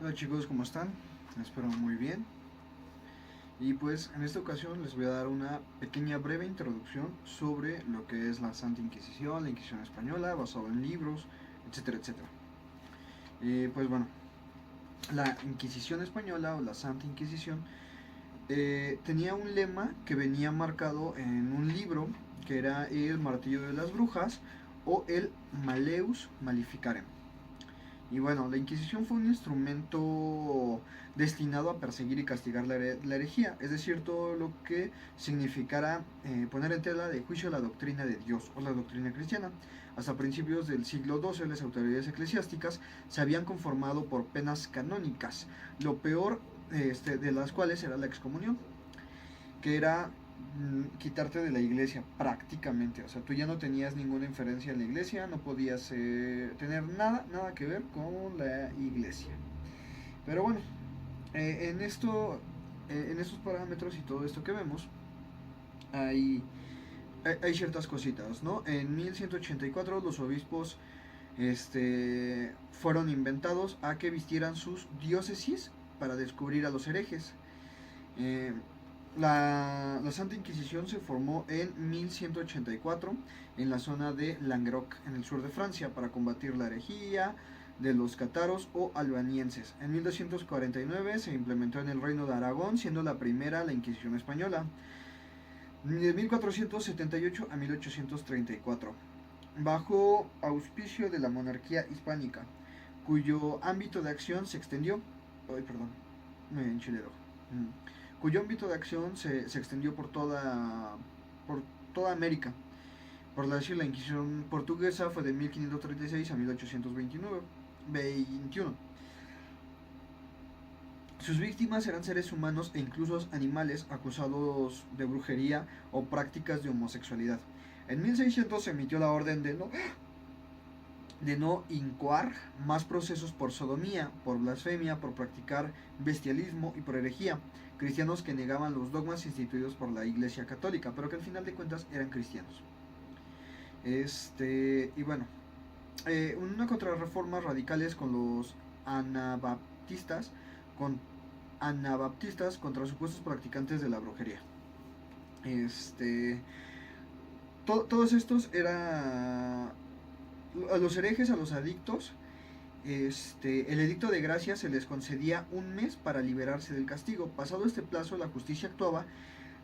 Hola chicos, ¿cómo están? Espero muy bien. Y pues en esta ocasión les voy a dar una pequeña breve introducción sobre lo que es la Santa Inquisición, la Inquisición española, basado en libros, etcétera, etcétera. Y pues bueno, la Inquisición española o la Santa Inquisición tenía un lema que venía marcado en un libro que era el Martillo de las Brujas o el Maleus Maleficarem. Y bueno, la Inquisición fue un instrumento destinado a perseguir y castigar la herejía, es decir, todo lo que significara poner en tela de juicio la doctrina de Dios o la doctrina cristiana. Hasta principios del siglo XII, las autoridades eclesiásticas se habían conformado por penas canónicas, lo peor de las cuales era la excomunión, que era quitarte de la iglesia prácticamente. O sea, tú ya no tenías ninguna inferencia en la iglesia, no podías tener nada que ver con la iglesia. Pero bueno, en estos parámetros y todo esto que vemos, hay, hay ciertas cositas, ¿no? En 1184 los obispos fueron inventados a que vistieran sus diócesis para descubrir a los herejes. Eh, la Santa Inquisición se formó en 1184 en la zona de Languedoc, en el sur de Francia, para combatir la herejía de los cátaros o albanienses. En 1249 se implementó en el Reino de Aragón, siendo la primera la Inquisición española, de 1478 a 1834, bajo auspicio de la monarquía hispánica, cuyo ámbito de acción se extendió. Ay, perdón, me enchilé el ojo. Cuyo ámbito de acción se extendió por toda América. Por decir, la Inquisición portuguesa fue de 1536 a 1829. 21. Sus víctimas eran seres humanos e incluso animales acusados de brujería o prácticas de homosexualidad. En 1600 se emitió la orden de no incoar más procesos por sodomía, por blasfemia, por practicar bestialismo y por herejía. Cristianos que negaban los dogmas instituidos por la Iglesia Católica, pero que al final de cuentas eran cristianos. Y bueno, una contrarreforma radicales con los anabaptistas, con anabaptistas contra supuestos practicantes de la brujería. Todos estos eran a los herejes, a los adictos. El edicto de gracia se les concedía un mes para liberarse del castigo. Pasado este plazo, la justicia actuaba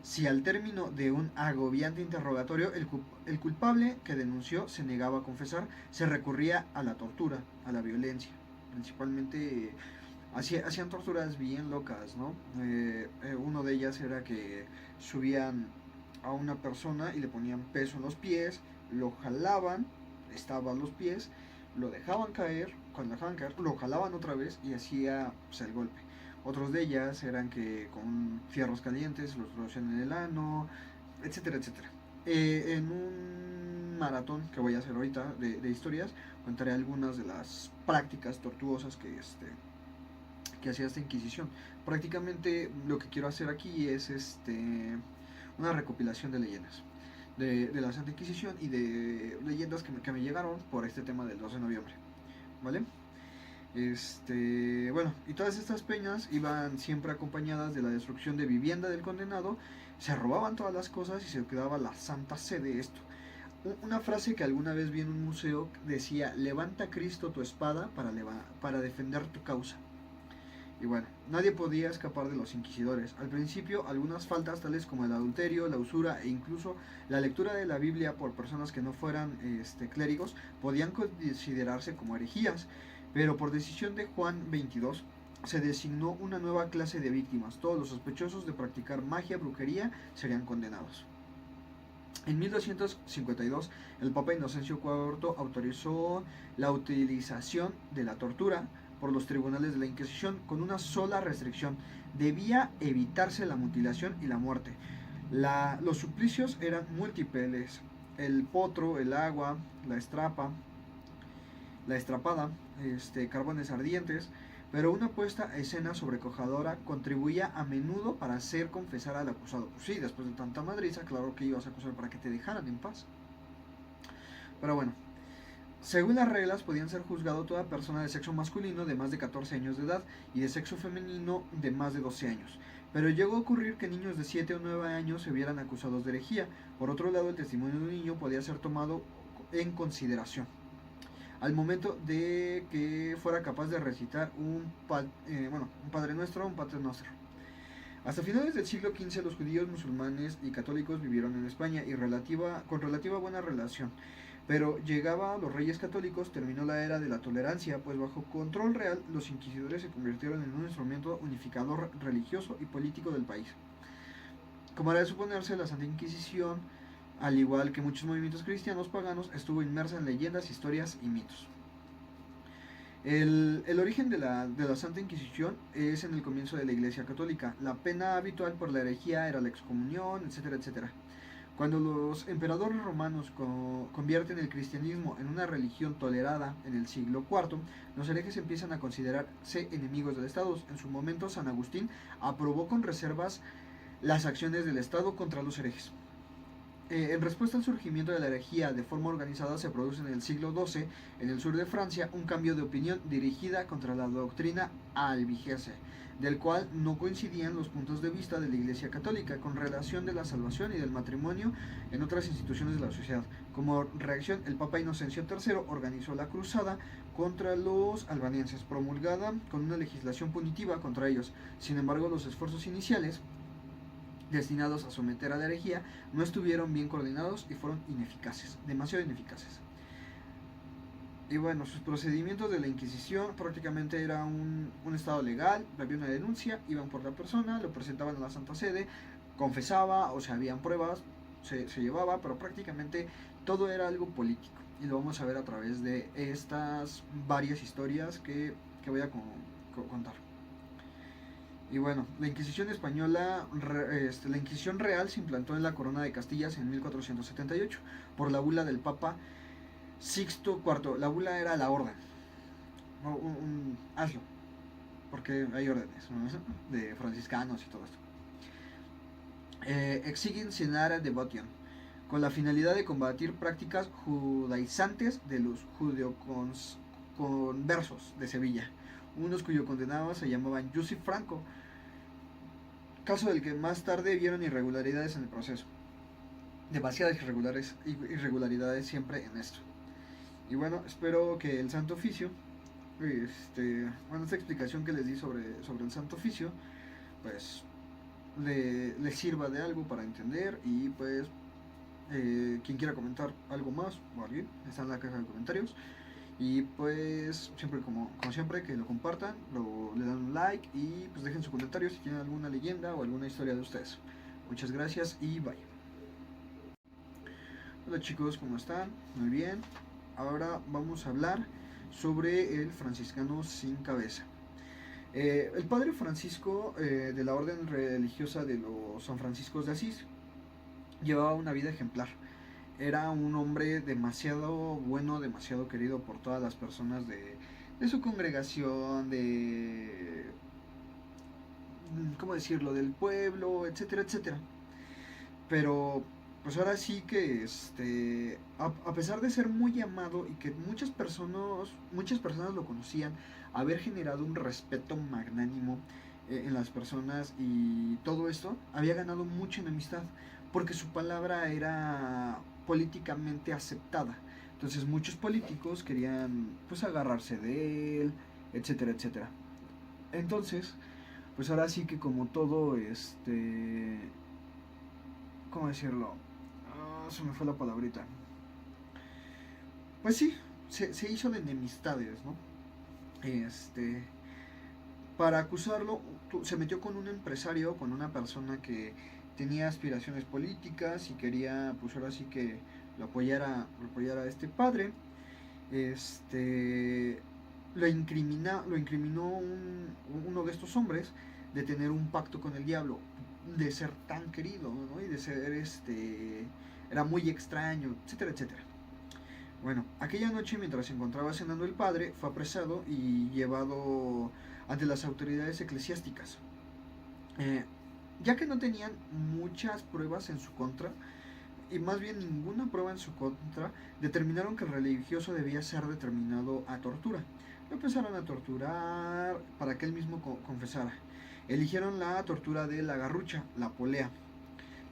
si al término de un agobiante interrogatorio el culpable que denunció se negaba a confesar. Se recurría a la tortura, a la violencia. Principalmente hacían torturas bien locas, ¿no? Uno de ellas era que subían a una persona y le ponían peso en los pies, lo jalaban, estaba a los pies, lo dejaban caer, cuando lo dejaban caer, lo jalaban otra vez y hacía pues, el golpe. Otros de ellas eran que con fierros calientes los introducían en el ano, etcétera, etcétera. En un maratón que voy a hacer ahorita de historias, contaré algunas de las prácticas tortuosas que hacía esta Inquisición. Prácticamente lo que quiero hacer aquí es una recopilación de leyendas de la Santa Inquisición y de leyendas que me llegaron por este tema del 2 de noviembre. ¿Vale? Bueno, y todas estas peñas iban siempre acompañadas de la destrucción de vivienda del condenado, se robaban todas las cosas y se quedaba la santa sede de esto. Una frase que alguna vez vi en un museo decía: levanta Cristo tu espada para defender tu causa. Y bueno, nadie podía escapar de los inquisidores. Al principio, algunas faltas tales como el adulterio, la usura e incluso la lectura de la Biblia por personas que no fueran clérigos podían considerarse como herejías, pero por decisión de Juan XXII se designó una nueva clase de víctimas. Todos los sospechosos de practicar magia, brujería, serían condenados. En 1252, el Papa Inocencio IV autorizó la utilización de la tortura por los tribunales de la Inquisición con una sola restricción: debía evitarse la mutilación y la muerte. Los suplicios eran múltiples: el potro, el agua, la estrapada, carbones ardientes, pero una puesta a escena sobrecogedora contribuía a menudo para hacer confesar al acusado. Pues sí, después de tanta madriza, claro que ibas a acusar para que te dejaran en paz. Pero bueno, Según las reglas, podían ser juzgado toda persona de sexo masculino de más de 14 años de edad y de sexo femenino de más de 12 años. Pero llegó a ocurrir que niños de 7 o 9 años se vieran acusados de herejía. Por otro lado, el testimonio de un niño podía ser tomado en consideración al momento de que fuera capaz de recitar un Padre Nuestro, un Pater Noster. Hasta finales del siglo XV los judíos, musulmanes y católicos vivieron en España con relativa buena relación. Pero llegaba a los reyes católicos, terminó la era de la tolerancia, pues bajo control real los inquisidores se convirtieron en un instrumento unificador religioso y político del país. Como era de suponerse, la Santa Inquisición, al igual que muchos movimientos cristianos paganos, estuvo inmersa en leyendas, historias y mitos. El origen de la Santa Inquisición es en el comienzo de la Iglesia Católica. La pena habitual por la herejía era la excomunión, etcétera, etcétera. Cuando los emperadores romanos convierten el cristianismo en una religión tolerada en el siglo IV, los herejes empiezan a considerarse enemigos del Estado. En su momento, San Agustín aprobó con reservas las acciones del Estado contra los herejes. En respuesta al surgimiento de la herejía de forma organizada, se produce en el siglo XII, en el sur de Francia, un cambio de opinión dirigida contra la doctrina albigese, del cual no coincidían los puntos de vista de la Iglesia Católica con relación de la salvación y del matrimonio en otras instituciones de la sociedad. Como reacción, el Papa Inocencio III organizó la cruzada contra los albanenses, promulgada con una legislación punitiva contra ellos. Sin embargo, los esfuerzos iniciales destinados a someter a la herejía no estuvieron bien coordinados y fueron ineficaces, demasiado ineficaces. Y bueno, sus procedimientos de la Inquisición prácticamente era un estado legal, había una denuncia, iban por la persona, lo presentaban a la Santa Sede, confesaba, o sea, habían pruebas, se llevaba, pero prácticamente todo era algo político. Y lo vamos a ver a través de estas varias historias que voy a contar. Y bueno, la Inquisición española, la Inquisición real se implantó en la Corona de Castillas en 1478 por la bula del Papa Sixto IV. La bula era la orden. Hazlo, porque hay órdenes, ¿no? De franciscanos y todo esto. Exigin Sinara Devotion, con la finalidad de combatir prácticas judaizantes de los judeoconversos de Sevilla, unos cuyo condenado se llamaban Yusuf Franco, caso del que más tarde vieron irregularidades en el proceso. Demasiadas irregularidades siempre en esto. Y bueno, espero que el Santo Oficio, esta explicación que les di sobre el Santo Oficio, pues le sirva de algo para entender. Y pues quien quiera comentar algo más o alguien, está en la caja de comentarios. Y pues siempre como siempre, que lo compartan, le dan un like y pues dejen su comentario si tienen alguna leyenda o alguna historia de ustedes. Muchas gracias y bye. Hola chicos, ¿cómo están? Muy bien. Ahora vamos a hablar sobre el franciscano sin cabeza. El padre Francisco, de la orden religiosa de los San Franciscos de Asís, llevaba una vida ejemplar. Era un hombre demasiado bueno, demasiado querido por todas las personas de su congregación, ¿cómo decirlo?, del pueblo, etcétera, etcétera. Pero pues ahora sí que a pesar de ser muy amado y que muchas personas lo conocían, haber generado un respeto magnánimo en las personas y todo esto, había ganado mucha enemistad porque su palabra era políticamente aceptada. Entonces muchos políticos querían pues agarrarse de él, etcétera, etcétera. Entonces, pues ahora sí que como todo, ¿cómo decirlo? Se me fue la palabrita. Pues sí, se hizo de enemistades, ¿no? Para acusarlo, se metió con un empresario, con una persona que tenía aspiraciones políticas y quería, pues ahora sí que lo apoyara a este padre. Lo incriminó uno de estos hombres de tener un pacto con el diablo, de ser tan querido, ¿no? Y de ser era muy extraño, etcétera, etcétera. Bueno, aquella noche, mientras se encontraba cenando el padre, fue apresado y llevado ante las autoridades eclesiásticas. Ya que no tenían muchas pruebas en su contra, y más bien ninguna prueba en su contra, determinaron que el religioso debía ser determinado a tortura. Lo empezaron a torturar para que él mismo confesara. Eligieron la tortura de la garrucha, la polea,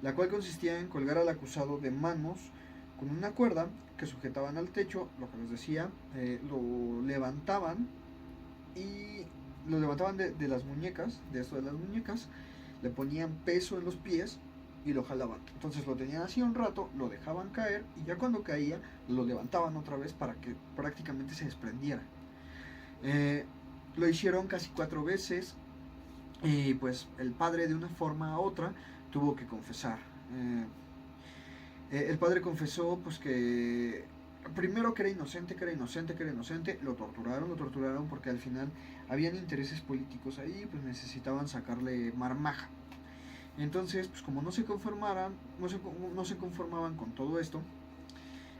la cual consistía en colgar al acusado de manos con una cuerda que sujetaban al techo, lo que les decía, lo levantaban y lo levantaban de las muñecas, de esto de las muñecas, le ponían peso en los pies y lo jalaban. Entonces lo tenían así un rato, lo dejaban caer y ya cuando caía lo levantaban otra vez para que prácticamente se desprendiera. Lo hicieron casi 4 veces y pues el padre de una forma u otra tuvo que confesar. El padre confesó pues que primero que era inocente, lo torturaron porque al final habían intereses políticos ahí, pues necesitaban sacarle marmaja. Entonces, pues como no se conformaban con todo esto,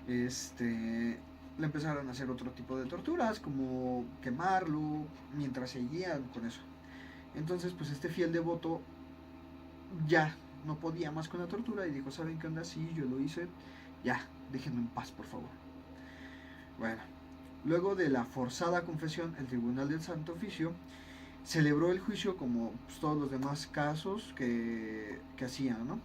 le empezaron a hacer otro tipo de torturas, como quemarlo, mientras seguían con eso. Entonces, pues este fiel devoto ya no podía más con la tortura y dijo, ¿saben qué onda? Sí, yo lo hice, ya, déjenme en paz, por favor. Bueno, luego de la forzada confesión, el Tribunal del Santo Oficio celebró el juicio como pues, todos los demás casos que hacían, ¿no?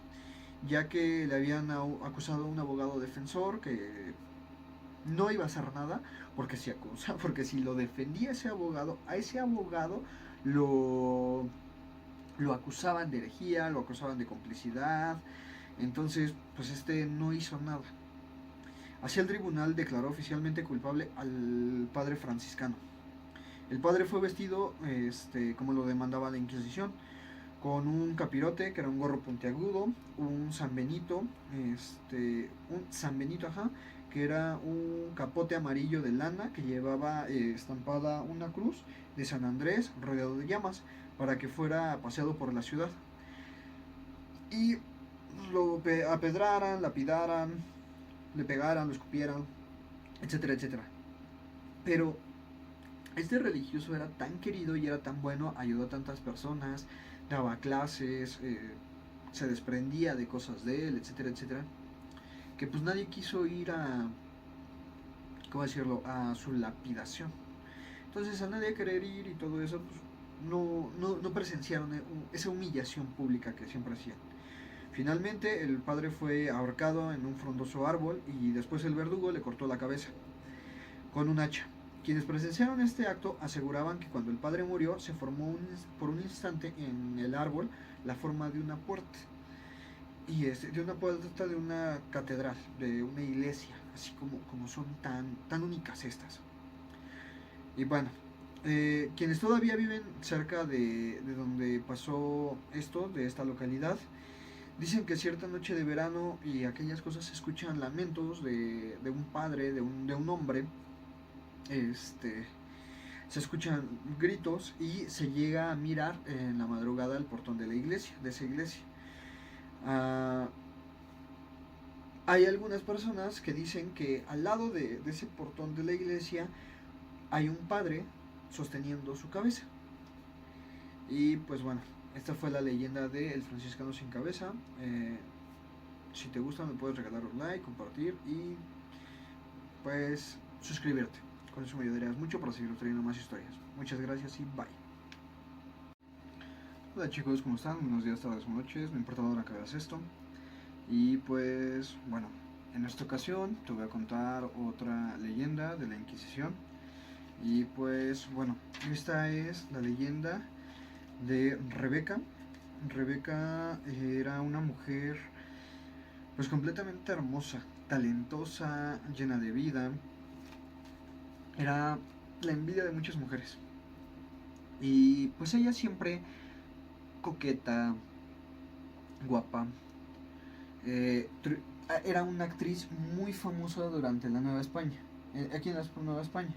Ya que le habían acusado a un abogado defensor que no iba a hacer nada porque porque si lo defendía a ese abogado lo acusaban de herejía, lo acusaban de complicidad, entonces pues no hizo nada. Así el tribunal declaró oficialmente culpable al padre franciscano. El padre fue vestido como lo demandaba la Inquisición, con un capirote que era un gorro puntiagudo, un San Benito, que era un capote amarillo de lana que llevaba estampada una cruz de San Andrés rodeado de llamas para que fuera paseado por la ciudad. Y lo apedraran, lapidaran, le pegaran, lo escupieran, etcétera, etcétera. Pero este religioso era tan querido y era tan bueno, ayudó a tantas personas, daba clases, se desprendía de cosas de él, etcétera, etcétera, que pues nadie quiso ir ¿cómo decirlo?, a su lapidación. Entonces a nadie querer ir y todo eso, pues no presenciaron esa humillación pública que siempre hacían. Finalmente el padre fue ahorcado en un frondoso árbol y después el verdugo le cortó la cabeza con un hacha. Quienes presenciaron este acto aseguraban que cuando el padre murió se formó por un instante en el árbol la forma de una puerta. Y de una puerta de una catedral, de una iglesia, así como son tan únicas estas. Y bueno, quienes todavía viven cerca de donde pasó esto, de esta localidad, dicen que cierta noche de verano y aquellas cosas se escuchan lamentos de un padre, de un hombre, se escuchan gritos y se llega a mirar en la madrugada el portón de esa iglesia. Hay algunas personas que dicen que al lado de ese portón de la iglesia hay un padre sosteniendo su cabeza. Y pues bueno, esta fue la leyenda de El Franciscano Sin Cabeza. Si te gusta me puedes regalar un like, compartir y pues suscribirte. Con eso me ayudarías mucho para seguir trayendo más historias. Muchas gracias y bye. Hola chicos, ¿cómo están? Buenos días, tardes o noches, no importa la hora que veas esto. Y pues bueno, en esta ocasión te voy a contar otra leyenda de la Inquisición. Y pues bueno, esta es la leyenda de Rebeca. Rebeca era una mujer pues completamente hermosa, talentosa, llena de vida. Era la envidia de muchas mujeres. Y pues ella siempre coqueta, guapa. Era una actriz muy famosa durante la Nueva España, aquí en la Nueva España.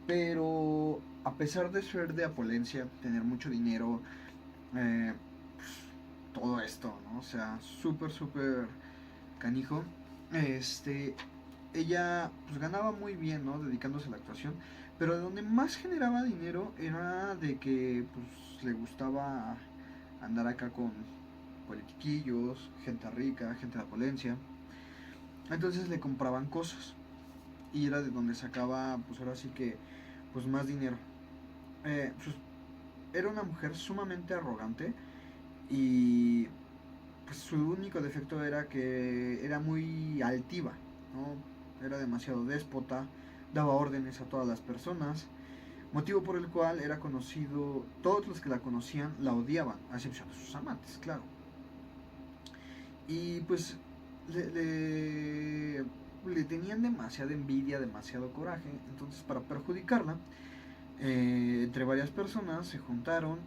Pero a pesar de ser de apulencia, tener mucho dinero, pues, todo esto, ¿no? O sea, súper canijo. Ella pues ganaba muy bien, ¿no? Dedicándose a la actuación, pero de donde más generaba dinero era de que pues le gustaba andar acá con politiquillos, gente rica, gente de apulencia. Entonces le compraban cosas y era de donde sacaba, pues ahora sí que, pues más dinero. Pues, era una mujer sumamente arrogante y pues su único defecto era que era muy altiva, ¿no? Era demasiado déspota, daba órdenes a todas las personas, motivo por el cual era conocido, todos los que la conocían la odiaban, a excepción de sus amantes, claro. Y pues le tenían demasiada envidia, demasiado coraje, entonces para perjudicarla, entre varias personas se juntaron,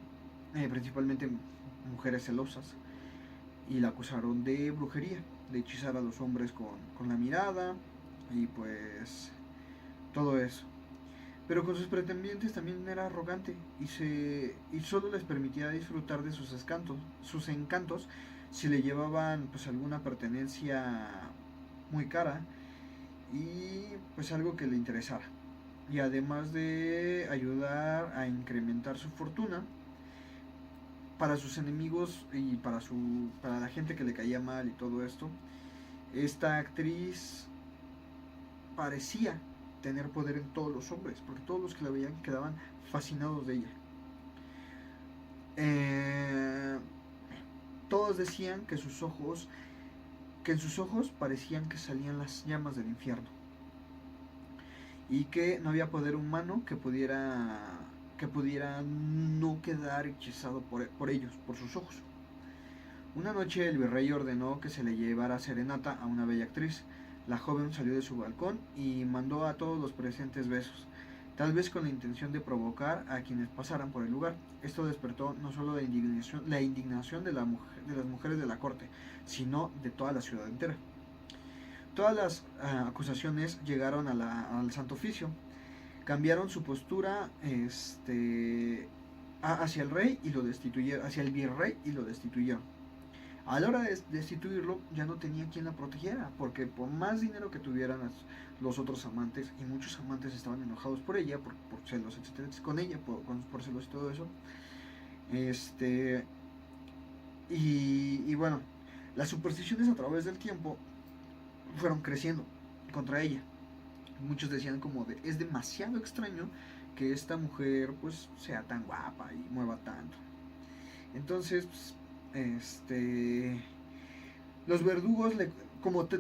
principalmente mujeres celosas, y la acusaron de brujería, de hechizar a los hombres con la mirada y pues todo eso. Pero con sus pretendientes también era arrogante y solo les permitía disfrutar de sus encantos si le llevaban pues alguna pertenencia muy cara y pues algo que le interesara. Y además de ayudar a incrementar su fortuna, para sus enemigos y para la gente que le caía mal y todo esto, esta actriz parecía tener poder en todos los hombres, porque todos los que la veían quedaban fascinados de ella. Eh, Todos decían que en sus ojos parecían que salían las llamas del infierno y que no había poder humano que pudiera no quedar hechizado por ellos, por sus ojos. Una noche el virrey ordenó que se le llevara serenata a una bella actriz. La joven salió de su balcón y mandó a todos los presentes besos, tal vez con la intención de provocar a quienes pasaran por el lugar. Esto despertó no solo la indignación de las mujeres de la corte, sino de toda la ciudad entera. Todas las acusaciones llegaron al Santo Oficio, cambiaron su postura hacia el rey y lo destituyeron, hacia el virrey y lo destituyeron. A la hora de destituirlo ya no tenía quien la protegiera, porque por más dinero que tuvieran los otros amantes, y muchos amantes estaban enojados por ella, por celos, etcétera, con ella, por celos y todo eso, y bueno, las supersticiones a través del tiempo fueron creciendo contra ella. Muchos decían como es demasiado extraño que esta mujer pues sea tan guapa y mueva tanto. Entonces, pues, los verdugos,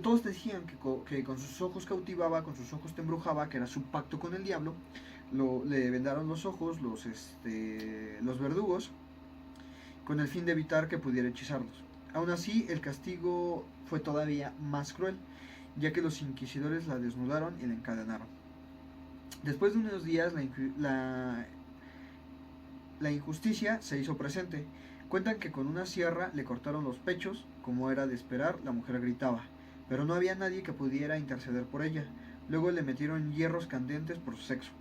todos decían que con sus ojos cautivaba, con sus ojos te embrujaba, que era su pacto con el diablo, le vendaron los ojos los verdugos con el fin de evitar que pudiera hechizarlos. Aún así, el castigo fue todavía más cruel, ya que los inquisidores la desnudaron y la encadenaron. Después de unos días, la injusticia se hizo presente. Cuentan que con una sierra le cortaron los pechos, como era de esperar, la mujer gritaba, pero no había nadie que pudiera interceder por ella. Luego le metieron hierros candentes por su sexo.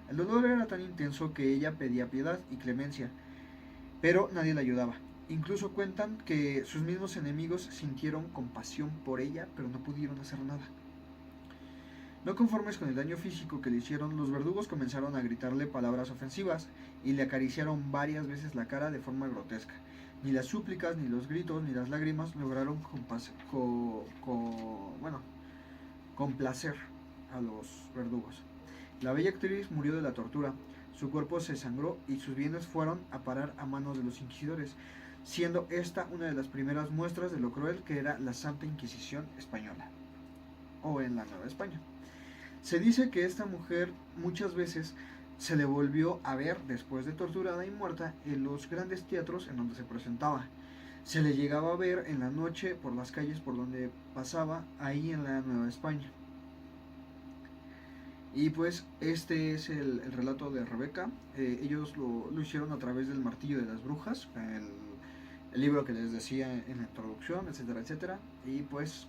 El dolor era tan intenso que ella pedía piedad y clemencia, pero nadie la ayudaba. Incluso cuentan que sus mismos enemigos sintieron compasión por ella, pero no pudieron hacer nada. No conformes con el daño físico que le hicieron, los verdugos comenzaron a gritarle palabras ofensivas y le acariciaron varias veces la cara de forma grotesca. Ni las súplicas, ni los gritos, ni las lágrimas lograron complacer a los verdugos. La bella actriz murió de la tortura, su cuerpo se sangró y sus bienes fueron a parar a manos de los inquisidores, siendo esta una de las primeras muestras de lo cruel que era la Santa Inquisición española, o en la Nueva España. Se dice que esta mujer muchas veces se le volvió a ver después de torturada y muerta en los grandes teatros en donde se presentaba. Se le llegaba a ver en la noche por las calles por donde pasaba ahí en la Nueva España. Y pues este es el relato de Rebeca. Ellos lo hicieron a través del Martillo de las Brujas, el libro que les decía en la introducción, etcétera, etcétera. Y pues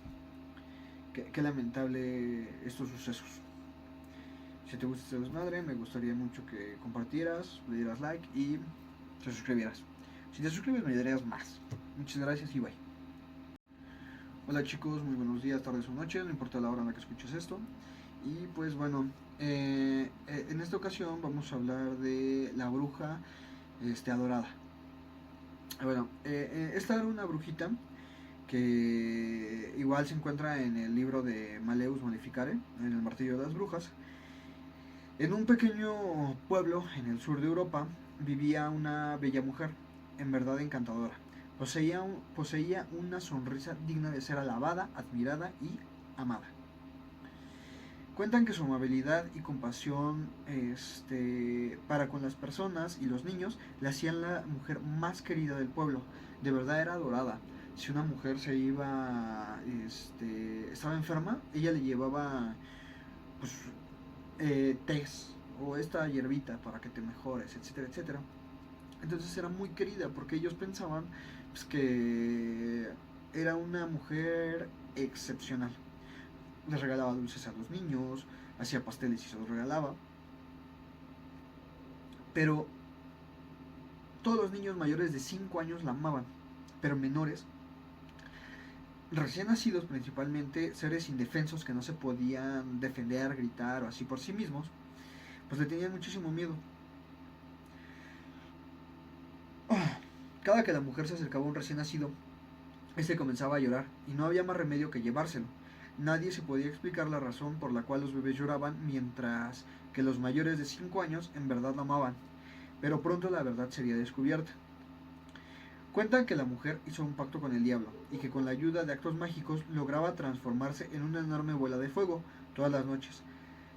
qué lamentable estos sucesos. Si te gusta este desmadre, me gustaría mucho que compartieras, le dieras like y te suscribieras. Si te suscribes me ayudarías más. Muchas gracias y bye. Hola chicos, muy buenos días, tardes o noches, no importa la hora en la que escuches esto. Y pues bueno, en esta ocasión vamos a hablar de la bruja adorada. Bueno, esta era una brujita que igual se encuentra en el libro de Maleus Maleficare, en el Martillo de las Brujas. En un pequeño pueblo en el sur de Europa vivía una bella mujer, en verdad encantadora. Poseía una sonrisa digna de ser alabada, admirada y amada. Cuentan que su amabilidad y compasión para con las personas y los niños la hacían la mujer más querida del pueblo. De verdad era adorada. Si una mujer estaba enferma, ella le llevaba pues, tés o esta hierbita para que te mejores, etcétera, etcétera. Entonces era muy querida porque ellos pensaban pues, que era una mujer excepcional. Les regalaba dulces a los niños, hacía pasteles y se los regalaba. Pero todos los niños mayores de 5 años la amaban, pero menores, recién nacidos principalmente, seres indefensos que no se podían defender, gritar o así por sí mismos, pues le tenían muchísimo miedo. Cada que la mujer se acercaba a un recién nacido, este comenzaba a llorar y no había más remedio que llevárselo. Nadie se podía explicar la razón por la cual los bebés lloraban, mientras que los mayores de 5 años en verdad la amaban. Pero pronto la verdad sería descubierta. Cuentan que la mujer hizo un pacto con el diablo y que con la ayuda de actos mágicos lograba transformarse en una enorme bola de fuego todas las noches.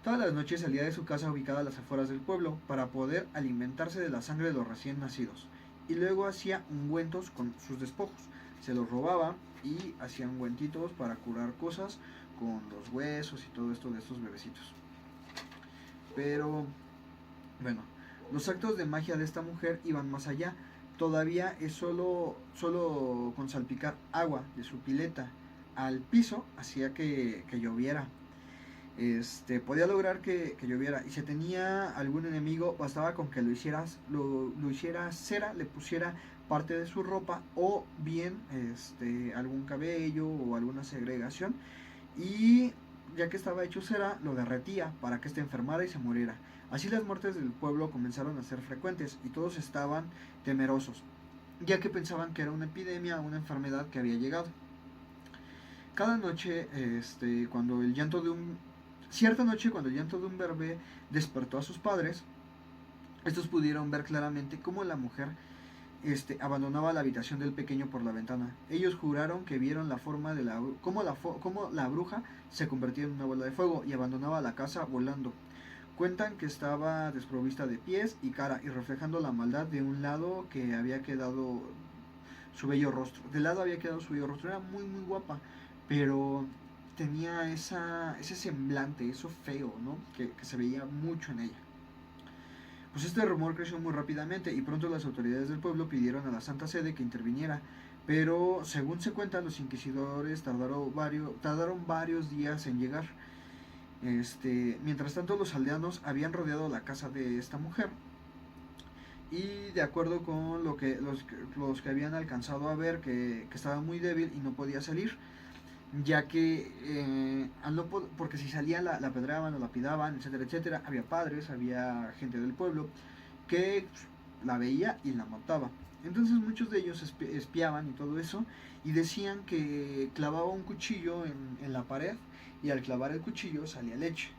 Todas las noches salía de su casa ubicada a las afueras del pueblo para poder alimentarse de la sangre de los recién nacidos. Y luego hacía ungüentos con sus despojos. Se los robaba y hacía ungüentitos para curar cosas con los huesos y todo esto de estos bebecitos. Pero, bueno, los actos de magia de esta mujer iban más allá. Todavía es solo con salpicar agua de su pileta al piso hacía que lloviera. Podía lograr que lloviera. Y si tenía algún enemigo, bastaba con que lo hiciera cera, le pusiera parte de su ropa o bien algún cabello o alguna segregación. Y ya que estaba hecho cera, lo derretía para que enfermara y se muriera. Así las muertes del pueblo comenzaron a ser frecuentes y todos estaban temerosos, ya que pensaban que era una epidemia o una enfermedad que había llegado. Cada noche, cierta noche, cuando el llanto de un bebé despertó a sus padres, estos pudieron ver claramente cómo la mujer abandonaba la habitación del pequeño por la ventana. Ellos juraron que vieron la forma de cómo la bruja se convertía en una bola de fuego y abandonaba la casa volando. Cuentan que estaba desprovista de pies y cara y reflejando la maldad de un lado que había quedado su bello rostro. De lado había quedado su bello rostro. Era muy muy guapa, pero tenía ese semblante, eso feo, ¿no? Que se veía mucho en ella. Pues este rumor creció muy rápidamente y pronto las autoridades del pueblo pidieron a la Santa Sede que interviniera, pero según se cuenta los inquisidores tardaron varios días en llegar. Mientras tanto los aldeanos habían rodeado la casa de esta mujer y de acuerdo con los que habían alcanzado a ver que estaba muy débil y no podía salir, ya que porque si salía la apedreaban o la lapidaban, etcétera, etcétera. Había padres, había gente del pueblo que la veía y la mataba. Entonces muchos de ellos espiaban y todo eso y decían que clavaba un cuchillo en la pared y al clavar el cuchillo salía leche.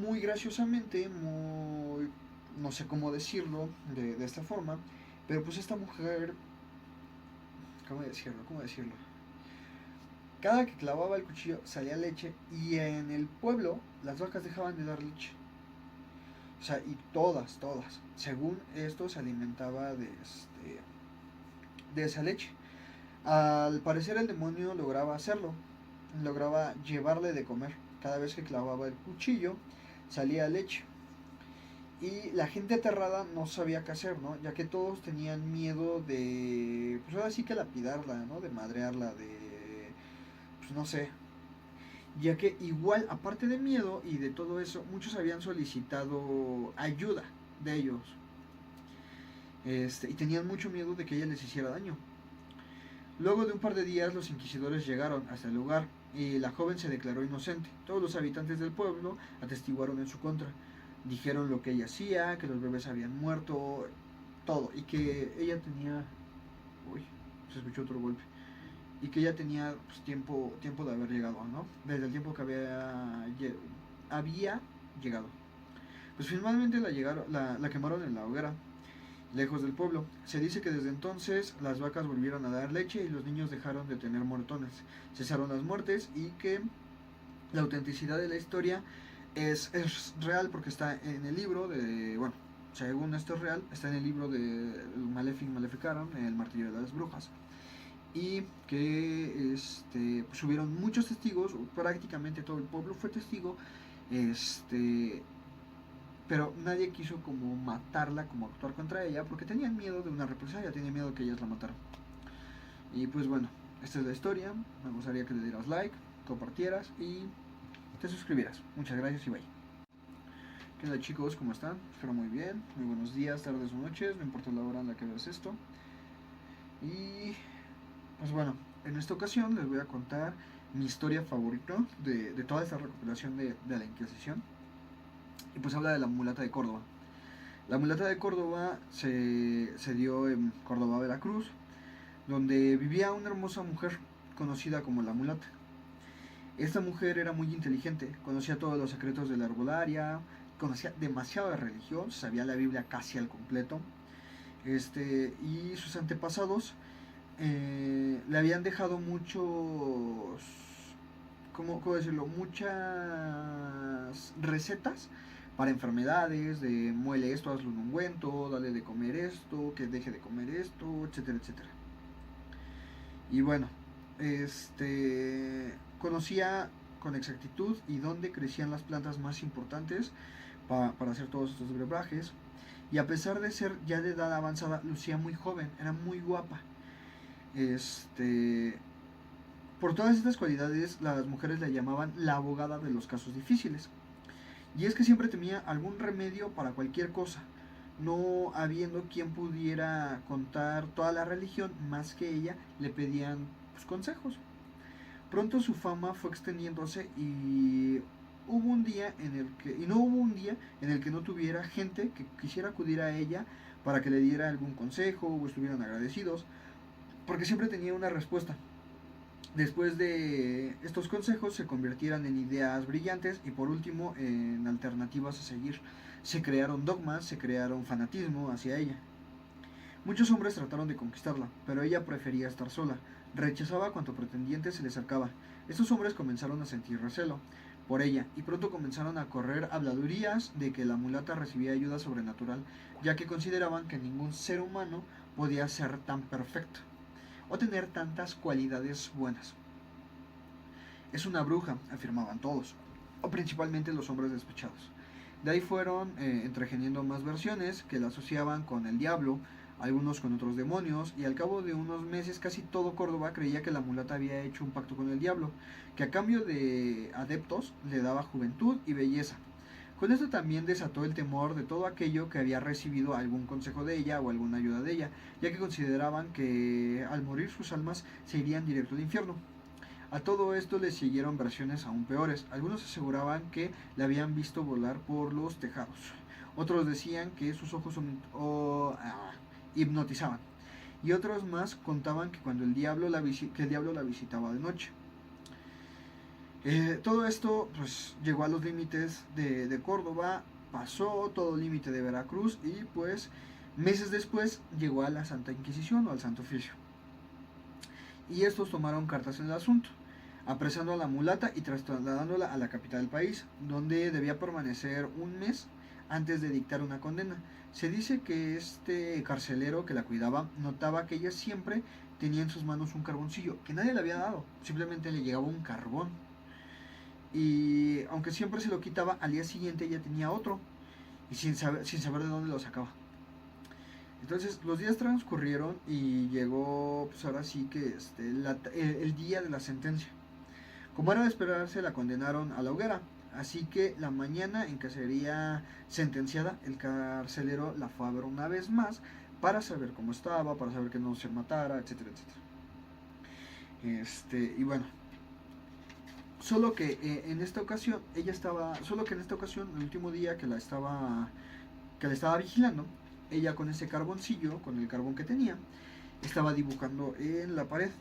Muy graciosamente, no sé cómo decirlo de esta forma, pero pues esta mujer, ¿cómo decirlo? Cada que clavaba el cuchillo salía leche y en el pueblo las vacas dejaban de dar leche. O sea, y todas. Según esto se alimentaba de esa leche. Al parecer el demonio lograba hacerlo. Lograba llevarle de comer. Cada vez que clavaba el cuchillo salía leche. Y la gente aterrada no sabía qué hacer, ¿no? Ya que todos tenían miedo de, pues ahora sí que lapidarla, ¿no? De madrearla, pues no sé, ya que igual, aparte de miedo y de todo eso, muchos habían solicitado ayuda de ellos, y tenían mucho miedo de que ella les hiciera daño. Luego de un par de días los inquisidores llegaron hasta el lugar y la joven se declaró inocente. Todos los habitantes del pueblo atestiguaron en su contra. Dijeron lo que ella hacía, que los bebés habían muerto, todo, y que ella tenía... Uy, se escuchó otro golpe. y que ella tenía pues, tiempo de haber llegado, ¿no? Desde el tiempo que había llegado. Pues finalmente la quemaron en la hoguera, lejos del pueblo. Se dice que desde entonces las vacas volvieron a dar leche y los niños dejaron de tener moretones. Cesaron las muertes y que la autenticidad de la historia es real porque está en el libro de, bueno, según esto es real, está en el libro de Malefic Maleficarum, el martillo de las brujas. Y que pues hubieron muchos testigos, prácticamente todo el pueblo fue testigo, pero nadie quiso como matarla, como actuar contra ella, porque tenían miedo de una represalia, tenían miedo que ellas la mataran. Y pues bueno, esta es la historia. Me gustaría que le dieras like, compartieras y te suscribieras. Muchas gracias y bye. ¿Qué tal, chicos? ¿Cómo están? Espero muy bien. Muy buenos días, tardes o noches, no importa la hora en la que veas esto. Y pues bueno, en esta ocasión les voy a contar mi historia favorita de toda esta recopilación de la Inquisición. Y pues habla de la mulata de Córdoba. La mulata de Córdoba se dio en Córdoba, Veracruz, donde vivía una hermosa mujer conocida como la mulata. Esta mujer era muy inteligente, conocía todos los secretos de la herbolaria, conocía demasiado de religión, sabía la Biblia casi al completo, y sus antepasados le habían dejado muchos, ¿cómo decirlo? Muchas recetas para enfermedades, de muele esto, hazle un ungüento, dale de comer esto, que deje de comer esto, etcétera, etcétera. Y bueno, conocía con exactitud y dónde crecían las plantas más importantes para hacer todos estos brebajes. Y a pesar de ser ya de edad avanzada, lucía muy joven, era muy guapa. Por todas estas cualidades, las mujeres la llamaban la abogada de los casos difíciles. Y es que siempre tenía algún remedio para cualquier cosa, no habiendo quien pudiera contar toda la religión más que ella, le pedían pues, consejos. Pronto su fama fue extendiéndose y no hubo un día en el que no tuviera gente que quisiera acudir a ella para que le diera algún consejo o estuvieran agradecidos, porque siempre tenía una respuesta. Después de estos consejos se convirtieran en ideas brillantes y por último en alternativas a seguir. Se crearon dogmas, se crearon fanatismo hacia ella. Muchos hombres trataron de conquistarla, pero ella prefería estar sola. Rechazaba cuanto pretendiente se le acercaba. Estos hombres comenzaron a sentir recelo por ella y pronto comenzaron a correr habladurías de que la mulata recibía ayuda sobrenatural, ya que consideraban que ningún ser humano podía ser tan perfecto o tener tantas cualidades buenas. Es una bruja, afirmaban todos, o principalmente los hombres despechados. De ahí fueron entregeniendo más versiones que la asociaban con el diablo, algunos con otros demonios, y al cabo de unos meses casi todo Córdoba creía que la mulata había hecho un pacto con el diablo, que a cambio de adeptos le daba juventud y belleza. Con esto también desató el temor de todo aquello que había recibido algún consejo de ella o alguna ayuda de ella, ya que consideraban que al morir sus almas se irían directo al infierno. A todo esto le siguieron versiones aún peores. Algunos aseguraban que la habían visto volar por los tejados. Otros decían que sus ojos hipnotizaban. Y otros más contaban que cuando el diablo la visitaba de noche. Todo esto pues llegó a los límites de Córdoba, pasó todo el límite de Veracruz y pues meses después llegó a la Santa Inquisición o al Santo Oficio. Y estos tomaron cartas en el asunto, apresando a la mulata y trasladándola a la capital del país, donde debía permanecer un mes antes de dictar una condena. Se dice que este carcelero que la cuidaba notaba que ella siempre tenía en sus manos un carboncillo, que nadie le había dado, simplemente le llegaba un carbón. Y aunque siempre se lo quitaba, al día siguiente ella tenía otro, y sin saber de dónde lo sacaba. Entonces los días transcurrieron y llegó, pues ahora sí que el día de la sentencia. Como era de esperarse, la condenaron a la hoguera. Así que la mañana en que sería sentenciada, el carcelero la fue a ver una vez más para saber cómo estaba, para saber que no se matara, etcétera, etcétera. Y bueno, solo que en esta ocasión el último día que la estaba vigilando, ella con ese carboncillo, con el carbón que tenía, estaba dibujando en la pared.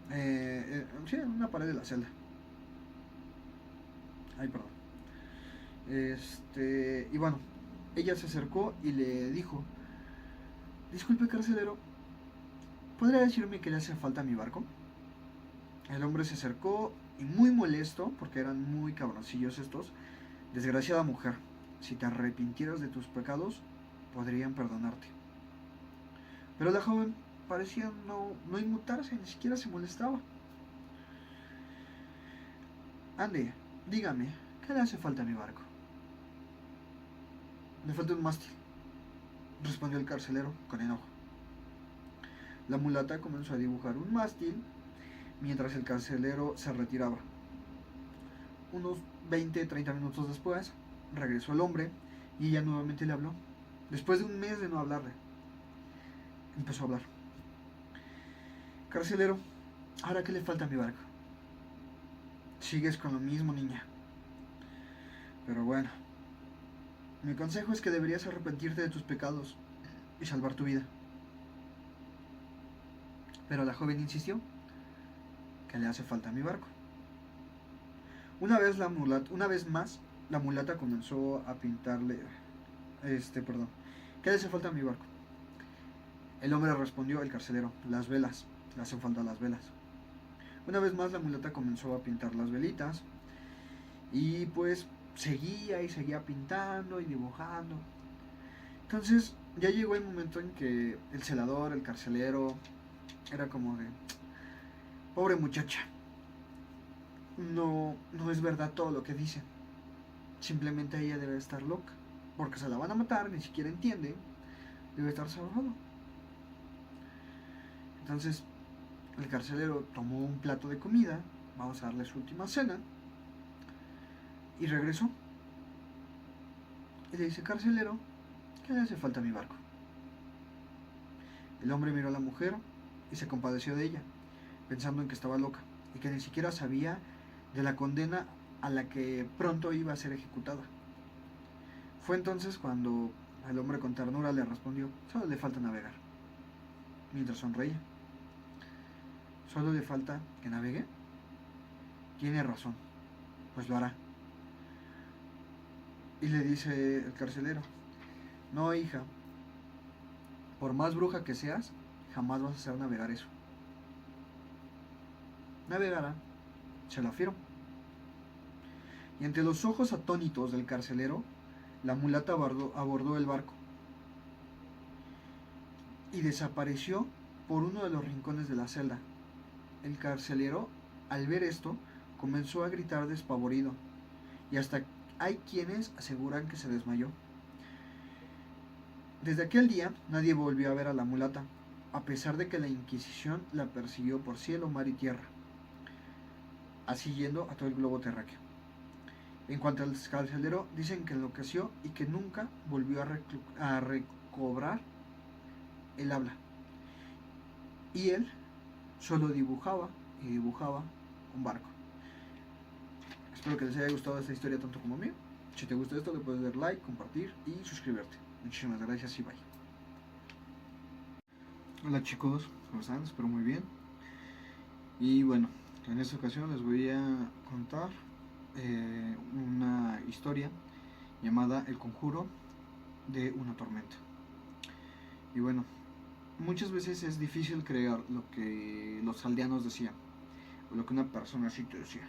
Sí, en una pared de la celda. Ay, perdón. Y bueno, ella se acercó y le dijo: disculpe, carcelero, ¿podría decirme que le hace falta a mi barco? El hombre se acercó y, muy molesto, porque eran muy cabroncillos estos: desgraciada mujer, si te arrepintieras de tus pecados, podrían perdonarte. Pero la joven parecía no inmutarse, ni siquiera se molestaba. Ande, dígame, ¿qué le hace falta a mi barco? Le falta un mástil, respondió el carcelero con enojo. La mulata comenzó a dibujar un mástil mientras el carcelero se retiraba. Unos 20-30 minutos después, regresó el hombre y ella nuevamente le habló. Después de un mes de no hablarle, empezó a hablar. Carcelero, ¿ahora qué le falta a mi barco? Sigues con lo mismo, niña. Pero bueno, mi consejo es que deberías arrepentirte de tus pecados y salvar tu vida. Pero la joven insistió que le hace falta a mi barco. Una vez más, la mulata comenzó a pintarle. Perdón. ¿Qué le hace falta a mi barco? El hombre respondió, el carcelero: las velas. Le hacen falta las velas. Una vez más, la mulata comenzó a pintar las velitas. Y pues seguía y seguía pintando y dibujando. Entonces ya llegó el momento en que el celador, el carcelero, era como de: pobre muchacha, no es verdad todo lo que dice. Simplemente ella debe estar loca, porque se la van a matar, ni siquiera entiende, debe estar salvado. Entonces el carcelero tomó un plato de comida, vamos a darle su última cena, y regresó. Y le dice: carcelero, ¿qué le hace falta a mi barco? El hombre miró a la mujer y se compadeció de ella, pensando en que estaba loca y que ni siquiera sabía de la condena a la que pronto iba a ser ejecutada. Fue entonces cuando el hombre con ternura le respondió: solo le falta navegar. Mientras sonreía: ¿solo le falta que navegue? Tiene razón, pues lo hará. Y le dice el carcelero: no, hija, por más bruja que seas, jamás vas a hacer navegar eso. Navegará, se lo afirmo. Y ante los ojos atónitos del carcelero, la mulata abordó el barco y desapareció por uno de los rincones de la celda. El carcelero, al ver esto, comenzó a gritar despavorido, y hasta hay quienes aseguran que se desmayó. Desde aquel día nadie volvió a ver a la mulata, a pesar de que la Inquisición la persiguió por cielo, mar y tierra, así yendo a todo el globo terráqueo. En cuanto al carcelero, dicen que enloqueció y que nunca volvió a recobrar el habla. Y él solo dibujaba y dibujaba un barco. Espero que les haya gustado esta historia tanto como a mí. Si te gusta esto, le puedes dar like, compartir y suscribirte. Muchísimas gracias y bye. Hola chicos, ¿cómo están? Espero muy bien. Y bueno, en esta ocasión les voy a contar una historia llamada El conjuro de una tormenta. Y bueno, muchas veces es difícil creer lo que los aldeanos decían, o lo que una persona así te decía.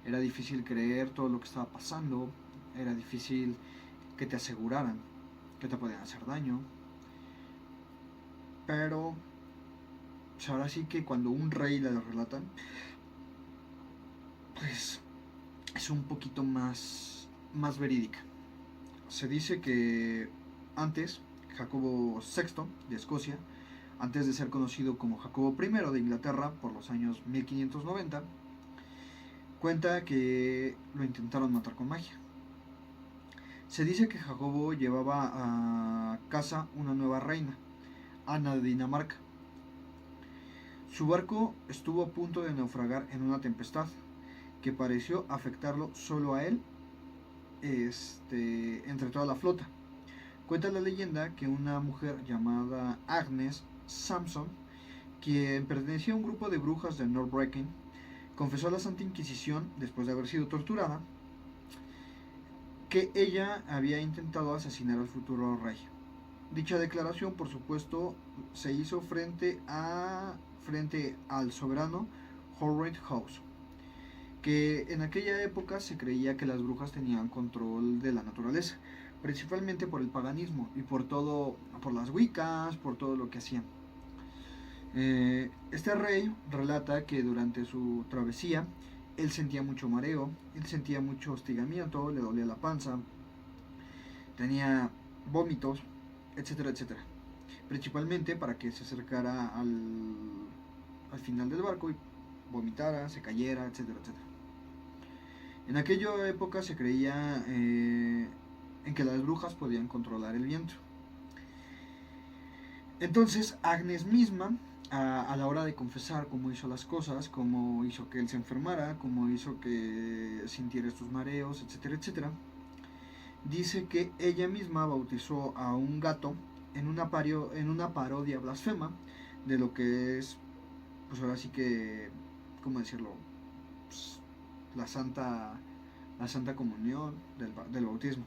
Era difícil creer todo lo que estaba pasando, era difícil que te aseguraran que te podían hacer daño. Pero pues ahora sí que cuando un rey le relatan, pues es un poquito más verídica. Se dice que antes, Jacobo VI de Escocia, antes de ser conocido como Jacobo I de Inglaterra por los años 1590, cuenta que lo intentaron matar con magia. Se dice que Jacobo llevaba a casa una nueva reina, Ana de Dinamarca. Su barco estuvo a punto de naufragar en una tempestad que pareció afectarlo solo a él, entre toda la flota. Cuenta la leyenda que una mujer llamada Agnes Sampson quien pertenecía a un grupo de brujas de Northbrecken, confesó a la Santa Inquisición, después de haber sido torturada, que ella había intentado asesinar al futuro rey. Dicha declaración, por supuesto, se hizo frente al soberano Horrid House, que en aquella época se creía que las brujas tenían control de la naturaleza, principalmente por el paganismo y por las wiccas, por todo lo que hacían. Este rey relata que durante su travesía él sentía mucho mareo, él sentía mucho hostigamiento, le dolía la panza, tenía vómitos, etcétera, etcétera. Principalmente para que se acercara al final del barco y vomitara, se cayera, etcétera, etcétera. En aquella época se creía en que las brujas podían controlar el viento. Entonces Agnes misma, a la hora de confesar cómo hizo las cosas, cómo hizo que él se enfermara, cómo hizo que sintiera estos mareos, etcétera, etcétera, dice que ella misma bautizó a un gato en una parodia blasfema de lo que es, pues ahora sí que, ¿cómo decirlo? Pues, la Santa Comunión del bautismo.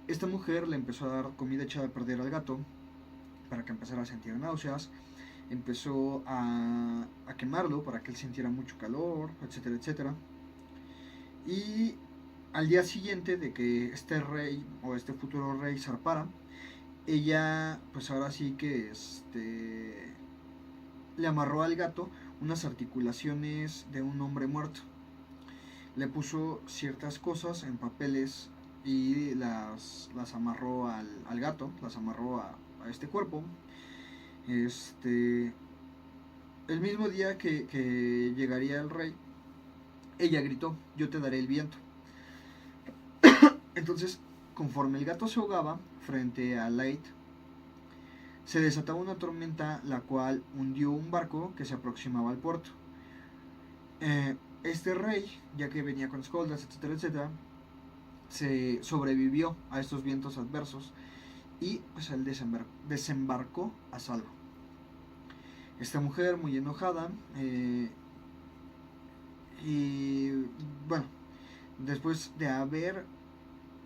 Esta mujer le empezó a dar comida echada a perder al gato para que empezara a sentir náuseas, empezó a quemarlo para que él sintiera mucho calor, etcétera, etcétera. Y al día siguiente de que este rey o este futuro rey zarpara, ella pues ahora sí que le amarró al gato unas articulaciones de un hombre muerto. Le puso ciertas cosas en papeles y las amarró al gato, las amarró a este cuerpo. El mismo día que llegaría el rey, ella gritó: yo te daré el viento. Entonces, conforme el gato se ahogaba frente a Leith, se desataba una tormenta la cual hundió un barco que se aproximaba al puerto. Este rey, ya que venía con escoltas, etcétera, etcétera, se sobrevivió a estos vientos adversos y pues él desembarcó a salvo. Esta mujer, muy enojada, y bueno, después de haber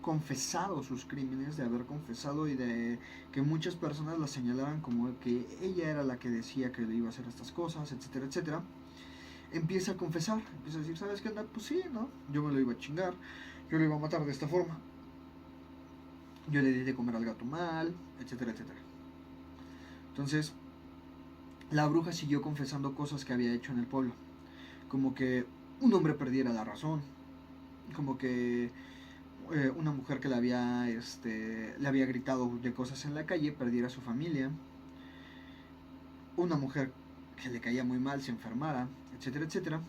confesado sus crímenes, de haber confesado y de que muchas personas la señalaran como que ella era la que decía que le iba a hacer estas cosas, etcétera, etcétera, empieza a confesar, empieza a decir: ¿sabes qué onda? Pues sí, ¿no? Yo me lo iba a chingar, yo lo iba a matar de esta forma, yo le di de comer al gato mal, etcétera, etcétera. Entonces, la bruja siguió confesando cosas que había hecho en el pueblo, como que un hombre perdiera la razón, como que una mujer que le había gritado de cosas en la calle perdiera a su familia, una mujer que le caía muy mal se enfermara, etcétera, etcétera.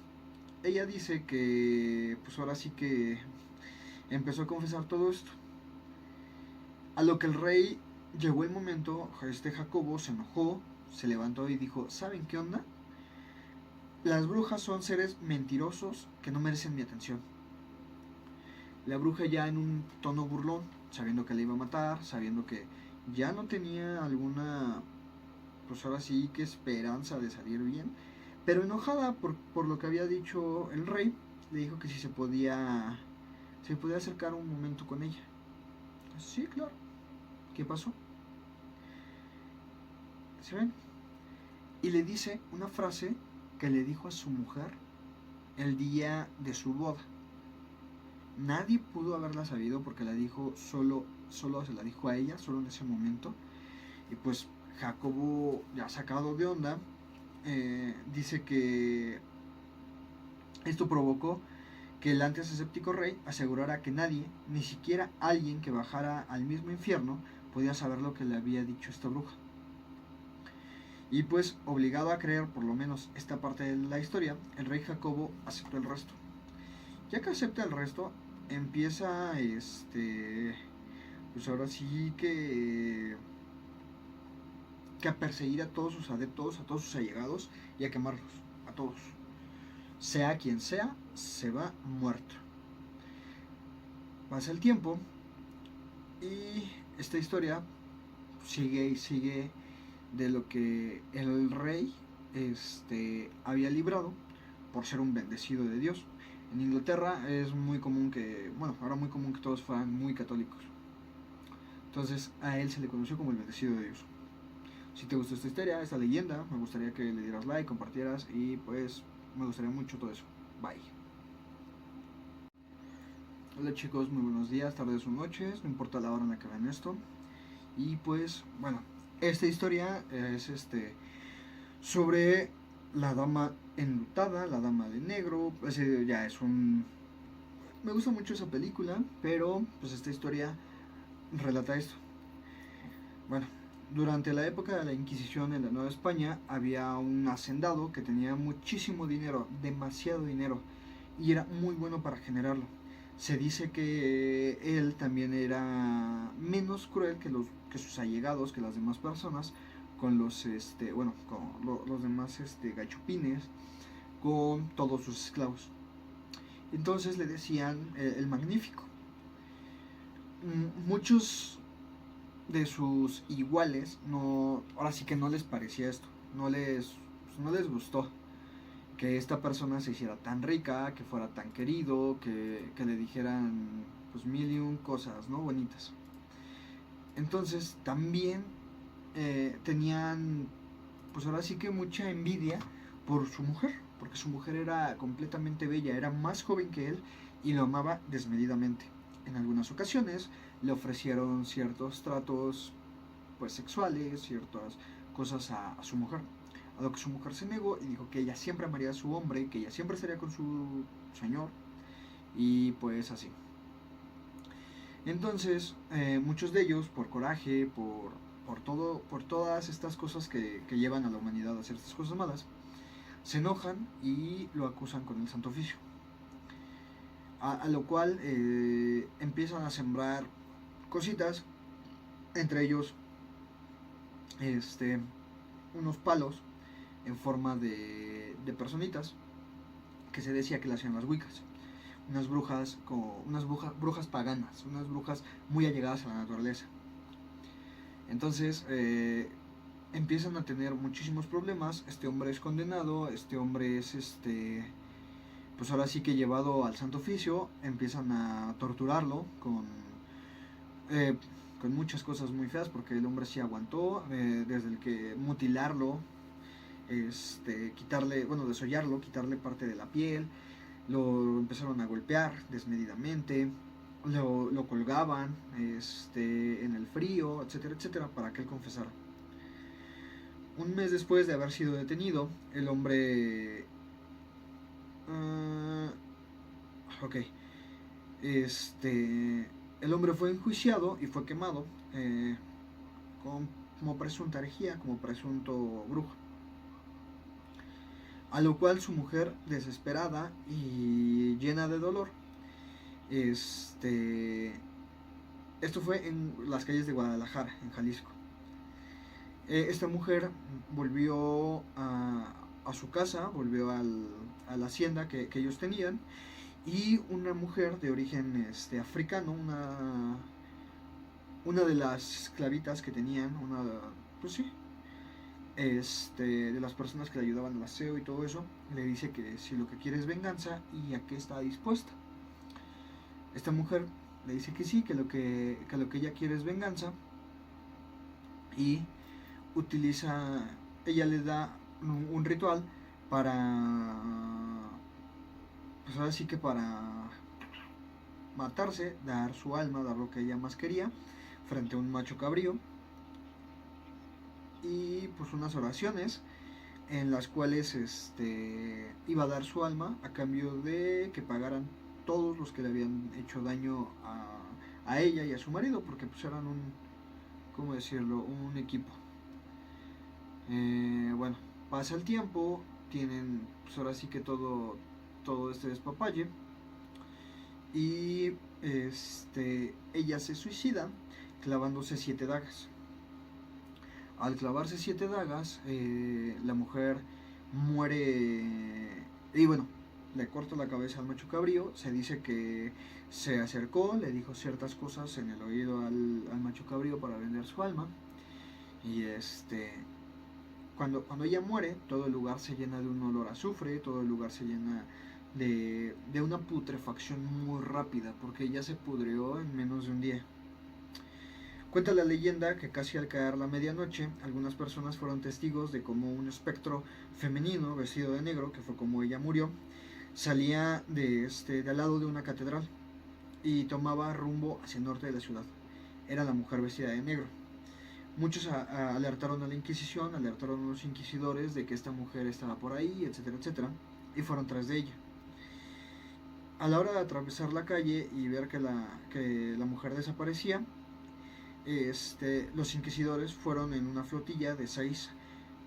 Ella dice que pues ahora sí que empezó a confesar todo esto, a lo que el rey llegó el momento. Jacobo se enojó, se levantó y dijo: ¿saben qué onda? Las brujas son seres mentirosos que no merecen mi atención. La bruja, ya en un tono burlón, sabiendo que le iba a matar, sabiendo que ya no tenía alguna, pues ahora sí que esperanza de salir bien, pero enojada por lo que había dicho el rey, le dijo que si se podía acercar un momento con ella. Sí, claro. ¿Qué pasó? ¿Se ven? Y le dice una frase que le dijo a su mujer el día de su boda. Nadie pudo haberla sabido porque la dijo solo se la dijo a ella, solo en ese momento. Y pues Jacobo, ya sacado de onda, dice que esto provocó que el antes escéptico rey asegurara que nadie, ni siquiera alguien que bajara al mismo infierno, podía saber lo que le había dicho esta bruja. Y pues, obligado a creer por lo menos esta parte de la historia, el rey Jacobo aceptó el resto. Ya que acepta el resto, empieza pues ahora sí que a perseguir a todos sus adeptos, a todos sus allegados, y a quemarlos, a todos. Sea quien sea, se va muerto. Pasa el tiempo y esta historia sigue y sigue de lo que el rey había librado por ser un bendecido de Dios. En Inglaterra es muy común que, bueno, ahora muy común que todos fueran muy católicos. Entonces a él se le conoció como el bendecido de Dios. Si te gustó esta historia, esta leyenda, me gustaría que le dieras like, compartieras y pues me gustaría mucho todo eso. Bye. Hola chicos, muy buenos días, tardes o noches, no importa la hora en la que vean esto. Y pues, bueno, esta historia es sobre la dama enlutada, la dama de negro. Ese ya es un... Me gusta mucho esa película, pero pues esta historia relata esto. Bueno, durante la época de la Inquisición en la Nueva España había un hacendado que tenía muchísimo dinero, demasiado dinero, y era muy bueno para generarlo. Se dice que él también era menos cruel que sus allegados, que las demás personas, con los los demás gachupines, con todos sus esclavos. Entonces le decían el Magnífico. Muchos de sus iguales ahora sí que no les parecía esto, no les gustó que esta persona se hiciera tan rica, que fuera tan querido, que le dijeran pues mil y un cosas, ¿no? Bonitas. Entonces también tenían pues ahora sí que mucha envidia por su mujer, porque su mujer era completamente bella, era más joven que él y lo amaba desmedidamente. En algunas ocasiones le ofrecieron ciertos tratos pues sexuales, ciertas cosas a su mujer, a lo que su mujer se negó y dijo que ella siempre amaría a su hombre, que ella siempre estaría con su señor, y pues así. Entonces muchos de ellos, por coraje, por todas estas cosas que llevan a la humanidad a hacer estas cosas malas, se enojan y lo acusan con el Santo Oficio. A lo cual empiezan a sembrar cositas, entre ellos unos palos en forma de personitas que se decía que le hacían las Wiccas. Brujas paganas, unas brujas muy allegadas a la naturaleza. Entonces empiezan a tener muchísimos problemas. Este hombre es condenado, este hombre es pues ahora sí que llevado al Santo Oficio. Empiezan a torturarlo con muchas cosas muy feas, porque el hombre sí aguantó, desde el que mutilarlo, desollarlo, quitarle parte de la piel, lo empezaron a golpear desmedidamente, lo colgaban en el frío, etcétera, etcétera, para que él confesara. Un mes después de haber sido detenido, el hombre... el hombre fue enjuiciado y fue quemado como presunta herejía, como presunto brujo. A lo cual su mujer, desesperada y llena de dolor, esto fue en las calles de Guadalajara, en Jalisco. Esta mujer volvió a su casa, volvió a la hacienda que ellos tenían, y una mujer de origen africano, una de las esclavitas que tenían, de las personas que le ayudaban al aseo y todo eso, le dice que si lo que quiere es venganza y a qué está dispuesta. Esta mujer le dice que sí, que lo que ella quiere es venganza, y ella le da un ritual para, pues ahora sí que para matarse, dar su alma, dar lo que ella más quería, frente a un macho cabrío, y pues unas oraciones en las cuales iba a dar su alma a cambio de que pagaran todos los que le habían hecho daño a ella y a su marido, porque pues eran un equipo. Bueno, pasa el tiempo, tienen pues ahora sí que todo este despapalle, y ella se suicida clavándose 7 dagas. Al clavarse 7 dagas, la mujer muere, y bueno, le corta la cabeza al macho cabrío. Se dice que se acercó, le dijo ciertas cosas en el oído al macho cabrío para vender su alma, y cuando ella muere, todo el lugar se llena de un olor a azufre, todo el lugar se llena de una putrefacción muy rápida, porque ella se pudrió en menos de un día. Cuenta la leyenda que casi al caer la medianoche, algunas personas fueron testigos de cómo un espectro femenino vestido de negro, que fue como ella murió, salía de al lado de una catedral y tomaba rumbo hacia el norte de la ciudad. Era la mujer vestida de negro. Muchos alertaron a la Inquisición, alertaron a los inquisidores de que esta mujer estaba por ahí, etcétera, etcétera, y fueron tras de ella. A la hora de atravesar la calle y ver que la mujer desaparecía, los inquisidores fueron en una flotilla de 6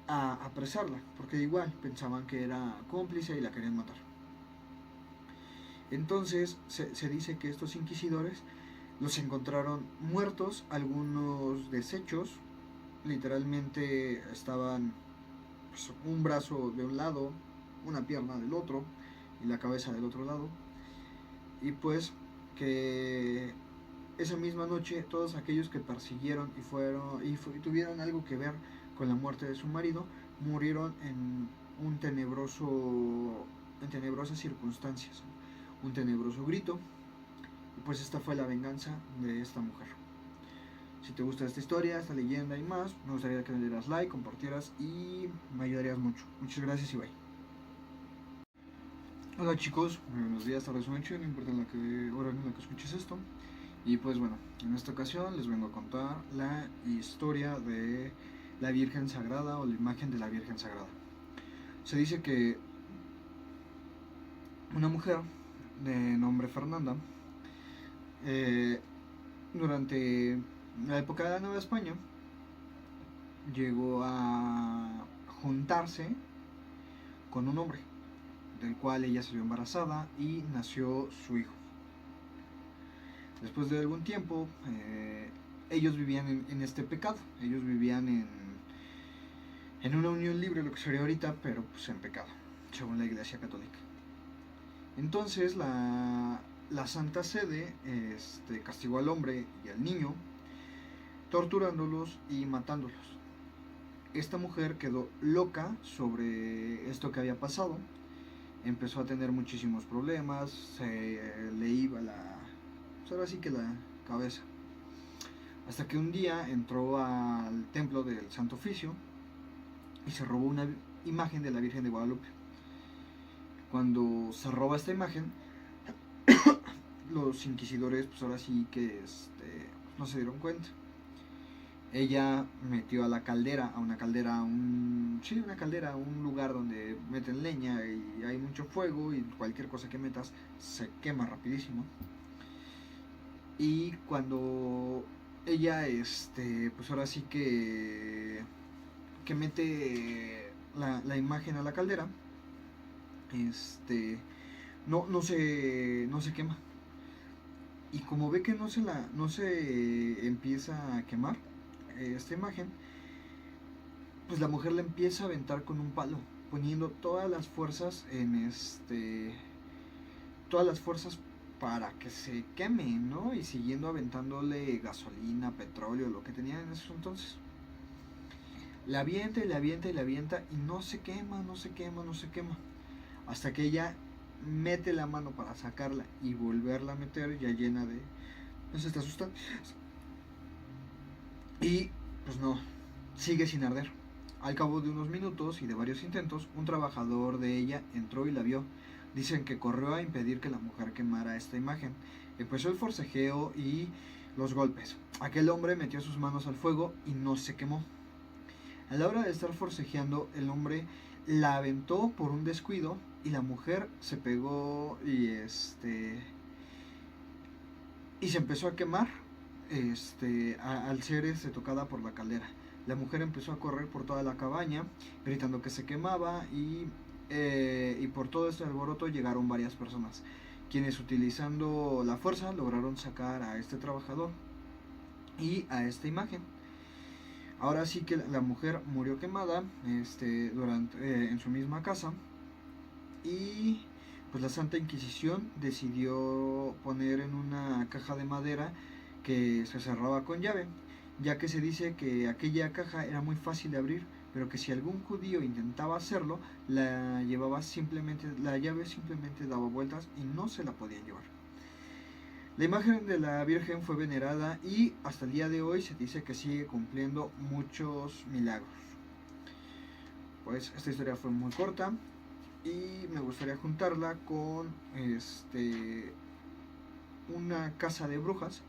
a apresarla, porque igual pensaban que era cómplice y la querían matar. Entonces se dice que estos inquisidores los encontraron muertos, algunos deshechos, literalmente estaban pues, un brazo de un lado, una pierna del otro y la cabeza del otro lado. Y pues que esa misma noche todos aquellos que persiguieron y tuvieron algo que ver con la muerte de su marido murieron en tenebrosas circunstancias, un tenebroso grito. Y pues esta fue la venganza de esta mujer. Si te gusta esta historia, esta leyenda y más, me gustaría que le dieras like, compartieras y me ayudarías mucho. Muchas gracias y bye. Hola chicos, buenos días, tardes o noche, no importa en la hora en la que escuches esto. Y pues bueno, en esta ocasión les vengo a contar la historia de la Virgen Sagrada o la imagen de la Virgen Sagrada. Se dice que una mujer de nombre Fernanda, durante la época de la Nueva España, llegó a juntarse con un hombre, del cual ella salió embarazada y nació su hijo. Después de algún tiempo, ellos vivían en este pecado, ellos vivían en una unión libre, lo que sería ahorita, pero pues en pecado, según la Iglesia Católica. Entonces la Santa Sede castigó al hombre y al niño, torturándolos y matándolos. Esta mujer quedó loca sobre esto que había pasado, empezó a tener muchísimos problemas, se le iba ahora sí que la cabeza. Hasta que un día entró al templo del Santo Oficio y se robó una imagen de la Virgen de Guadalupe. Cuando se roba esta imagen, los inquisidores pues ahora sí que no se dieron cuenta. Ella metió a una caldera, un lugar donde meten leña y hay mucho fuego y cualquier cosa que metas se quema rapidísimo. Y cuando ella, pues ahora sí que mete la imagen a la caldera, no se quema. Y como ve que no se empieza a quemar esta imagen, pues la mujer la empieza a aventar con un palo, poniendo todas las fuerzas para que se queme, ¿no? Y siguiendo aventándole gasolina, petróleo, lo que tenían en esos entonces. La avienta y la avienta y la avienta y no se quema. Hasta que ella mete la mano para sacarla y volverla a meter ya llena de estas sustancias. Y pues no, sigue sin arder. Al cabo de unos minutos y de varios intentos, un trabajador de ella entró y la vio. Dicen que corrió a impedir que la mujer quemara esta imagen. Empezó el forcejeo y los golpes. Aquel hombre metió sus manos al fuego y no se quemó. A la hora de estar forcejeando, el hombre la aventó por un descuido y la mujer se pegó y se empezó a quemar al ser tocada por la caldera. La mujer empezó a correr por toda la cabaña gritando que se quemaba y por todo este alboroto llegaron varias personas, quienes utilizando la fuerza lograron sacar a este trabajador y a esta imagen. Ahora sí que la mujer murió quemada en su misma casa, y pues la Santa Inquisición decidió poner en una caja de madera que se cerraba con llave. ya que se dice que aquella caja era muy fácil de abrir, pero que si algún judío intentaba hacerlo, la llave simplemente daba vueltas y no se la podían llevar. La imagen de la Virgen fue venerada y hasta el día de hoy se dice que sigue cumpliendo muchos milagros. Pues esta historia fue muy corta y me gustaría juntarla con una casa de brujas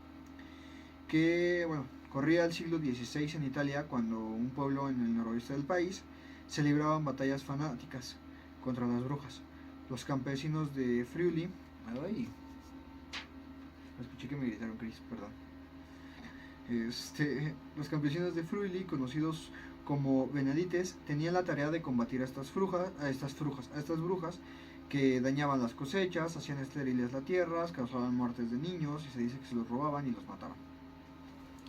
que, bueno, corría el siglo XVI en Italia, cuando un pueblo en el noroeste del país se libraban batallas fanáticas contra las brujas. Los campesinos de Friuli, escuché que me gritaron Chris, perdón. Los campesinos de Friuli, conocidos como venadites, tenían la tarea de combatir a estas brujas que dañaban las cosechas, hacían estériles las tierras, causaban muertes de niños y se dice que se los robaban y los mataban.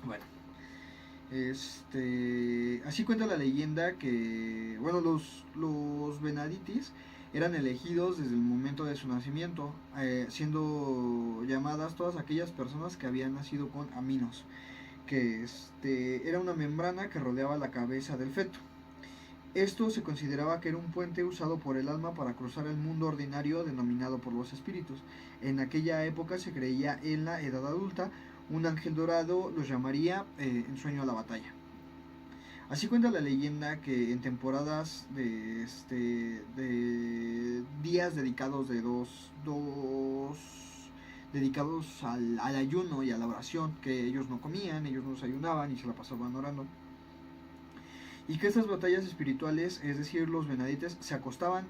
Bueno, así cuenta la leyenda que, bueno, los venaditis eran elegidos desde el momento de su nacimiento, siendo llamadas todas aquellas personas que habían nacido con aminos, que era una membrana que rodeaba la cabeza del feto. Esto se consideraba que era un puente usado por el alma para cruzar el mundo ordinario denominado por los espíritus. En aquella época se creía en la edad adulta, un ángel dorado los llamaría en sueño a la batalla. Así cuenta la leyenda que en temporadas de días dedicados dedicados al ayuno y a la oración, que ellos no comían, ellos no desayunaban y se la pasaban orando. Y que estas batallas espirituales, es decir, los venadites, se acostaban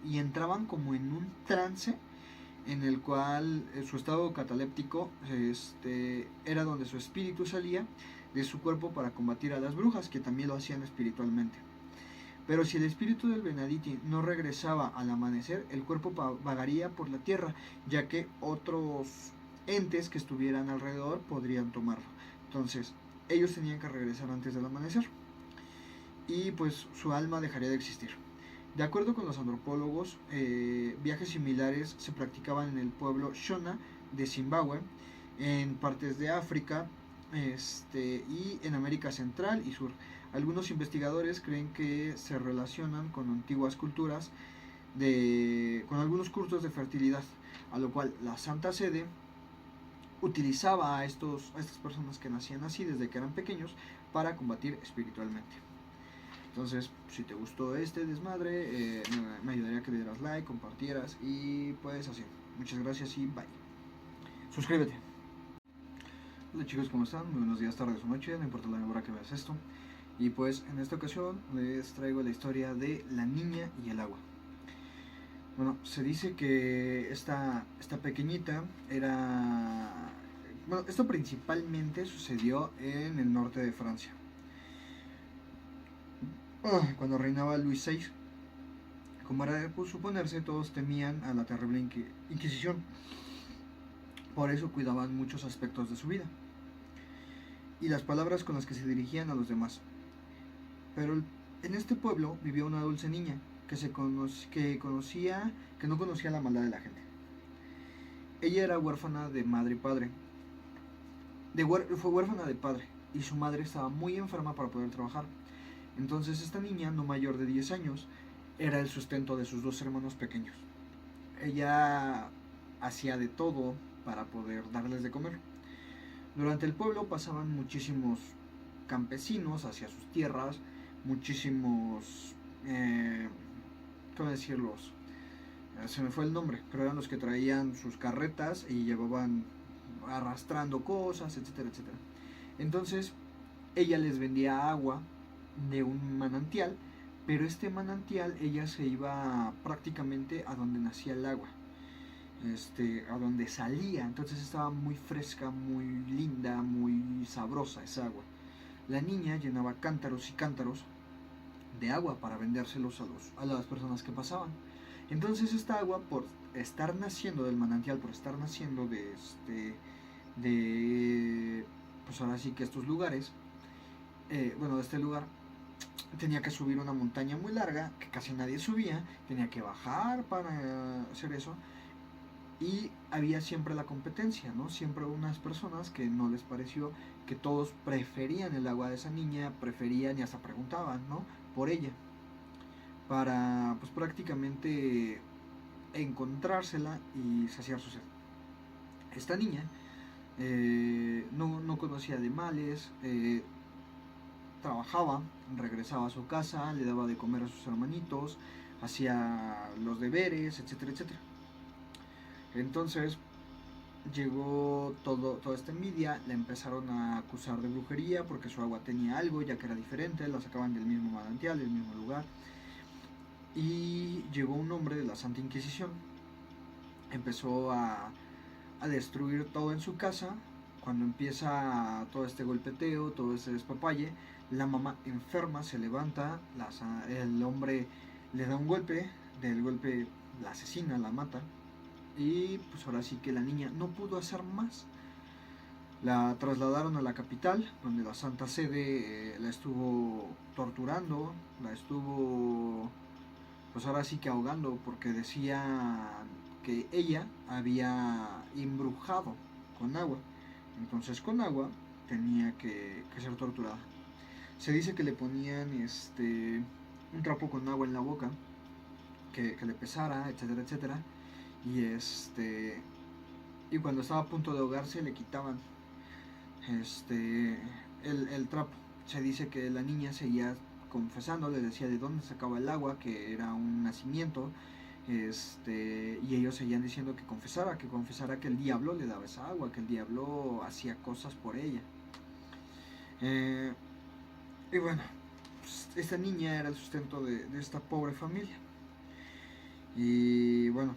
y entraban como en un trance en el cual su estado cataléptico era donde su espíritu salía de su cuerpo para combatir a las brujas, que también lo hacían espiritualmente. Pero si el espíritu del venaditi no regresaba al amanecer, el cuerpo vagaría por la tierra, ya que otros entes que estuvieran alrededor podrían tomarlo. Entonces, ellos tenían que regresar antes del amanecer y pues su alma dejaría de existir. De acuerdo con los antropólogos, viajes similares se practicaban en el pueblo Shona de Zimbabue, en partes de África y en América Central y Sur. Algunos investigadores creen que se relacionan con antiguas culturas, con algunos cultos de fertilidad, a lo cual la Santa Sede utilizaba a estas personas que nacían así desde que eran pequeños para combatir espiritualmente. Entonces, si te gustó este desmadre, me ayudaría que le dieras like, compartieras y pues así. Muchas gracias y bye. Suscríbete. Hola chicos, ¿cómo están? Muy buenos días, tardes o noches, no importa la hora que veas esto. Y pues en esta ocasión les traigo la historia de la niña y el agua. Bueno, se dice que esta pequeñita era... Bueno, esto principalmente sucedió en el norte de Francia, cuando reinaba Luis VI. Como era de suponerse, todos temían a la terrible Inquisición. Por eso cuidaban muchos aspectos de su vida y las palabras con las que se dirigían a los demás. Pero en este pueblo vivía una dulce niña que no conocía la maldad de la gente. Ella era huérfana de madre y padre. Fue huérfana de padre y su madre estaba muy enferma para poder trabajar. Entonces esta niña, no mayor de 10 años, era el sustento de sus dos hermanos pequeños. Ella hacía de todo para poder darles de comer. Durante el pueblo pasaban muchísimos campesinos hacia sus tierras, muchísimos, ¿cómo decirlos? Se me fue el nombre, pero eran los que traían sus carretas y llevaban arrastrando cosas, etcétera, etcétera. Entonces ella les vendía agua de un manantial, pero este manantial ella se iba prácticamente a donde nacía el agua, a donde salía. Entonces estaba muy fresca, muy linda, muy sabrosa esa agua. La niña llenaba cántaros y cántaros de agua para vendérselos a las personas que pasaban. Entonces esta agua, por estar naciendo del manantial, por estar naciendo de pues ahora sí que estos lugares, de este lugar, tenía que subir una montaña muy larga que casi nadie subía, tenía que bajar para hacer eso, Y había siempre la competencia, ¿no? Siempre unas personas que no les pareció, que todos preferían el agua de esa niña, preferían y hasta preguntaban, ¿no? Por ella, para pues prácticamente encontrársela y saciar su sed. Esta niña no conocía de males, trabajaba, regresaba a su casa, le daba de comer a sus hermanitos, hacía los deberes, etcétera, etcétera. Entonces llegó toda esta envidia, la empezaron a acusar de brujería porque su agua tenía algo, ya que era diferente, la sacaban del mismo manantial, del mismo lugar. Y llegó un hombre de la Santa Inquisición, empezó a destruir todo en su casa. Cuando empieza todo este golpeteo, todo este despapalle, la mamá enferma, se levanta, el hombre le da un golpe, del golpe la asesina, la mata, y pues ahora sí que la niña no pudo hacer más. La trasladaron a la capital, donde la Santa Sede la estuvo torturando, la estuvo pues ahora sí que ahogando, porque decía que ella había embrujado con agua. Entonces con agua tenía que ser torturada. Se dice que le ponían un trapo con agua en la boca, que le pesara, etcétera, etcétera. Y y cuando estaba a punto de ahogarse le quitaban el trapo. Se dice que la niña seguía confesando, le decía de dónde sacaba el agua, que era un nacimiento, y ellos seguían diciendo que confesara que el diablo le daba esa agua, que el diablo hacía cosas por ella. Y bueno, pues, esta niña era el sustento de esta pobre familia. Y bueno,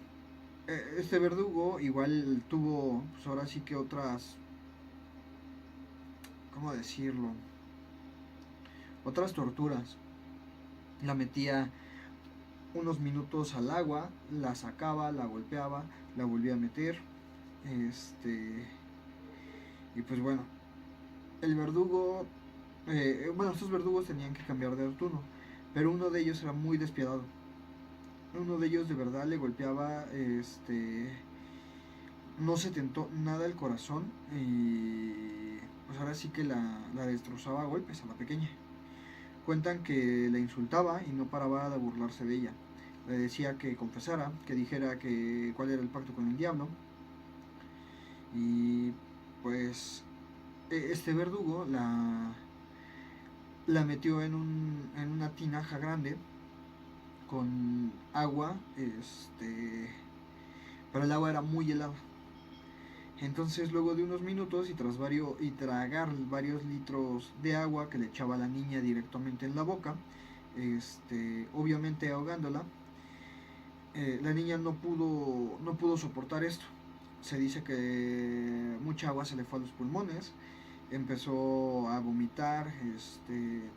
este verdugo igual tuvo, pues ahora sí que otras, ¿cómo decirlo? Otras torturas. La metía unos minutos al agua, la sacaba, la golpeaba, la volvía a meter. Y pues bueno, el verdugo, bueno, estos verdugos tenían que cambiar de turno, pero uno de ellos era muy despiadado. Uno de ellos de verdad le golpeaba, no se tentó nada el corazón y pues ahora sí que la destrozaba a golpes a la pequeña. Cuentan que la insultaba y no paraba de burlarse de ella. Le decía que confesara, que dijera que cuál era el pacto con el diablo. Y pues este verdugo la metió en una tinaja grande con agua, pero el agua era muy helada. Entonces luego de unos minutos y tragar varios litros de agua que le echaba a la niña directamente en la boca, obviamente ahogándola, la niña no pudo soportar esto. Se dice que mucha agua se le fue a los pulmones, empezó a vomitar,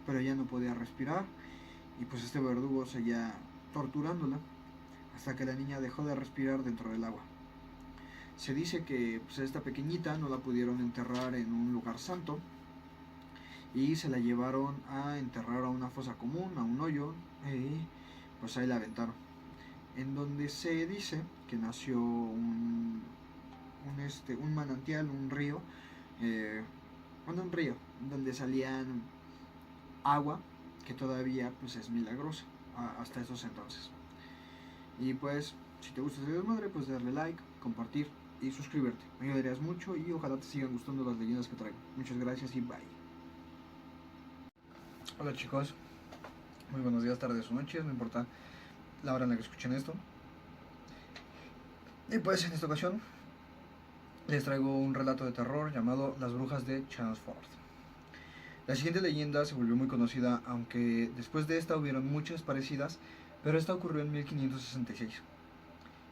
pero ya no podía respirar y pues este verdugo seguía torturándola hasta que la niña dejó de respirar dentro del agua. Se dice que pues, esta pequeñita no la pudieron enterrar en un lugar santo y se la llevaron a enterrar a una fosa común, a un hoyo, y pues ahí la aventaron. En donde se dice que nació un manantial, un río, un río donde salían agua que todavía pues es milagrosa hasta esos entonces. Y pues si te gusta este desmadre, pues darle like, compartir y suscribirte. Me ayudarías mucho y ojalá te sigan gustando las leyendas que traigo. Muchas gracias y bye. Hola chicos, muy buenos días, tardes o noches, no importa la hora en la que escuchen esto. Y pues en esta ocasión les traigo un relato de terror llamado Las brujas de Chelmsford. La siguiente leyenda se volvió muy conocida, aunque después de esta hubieron muchas parecidas, pero esta ocurrió en 1566.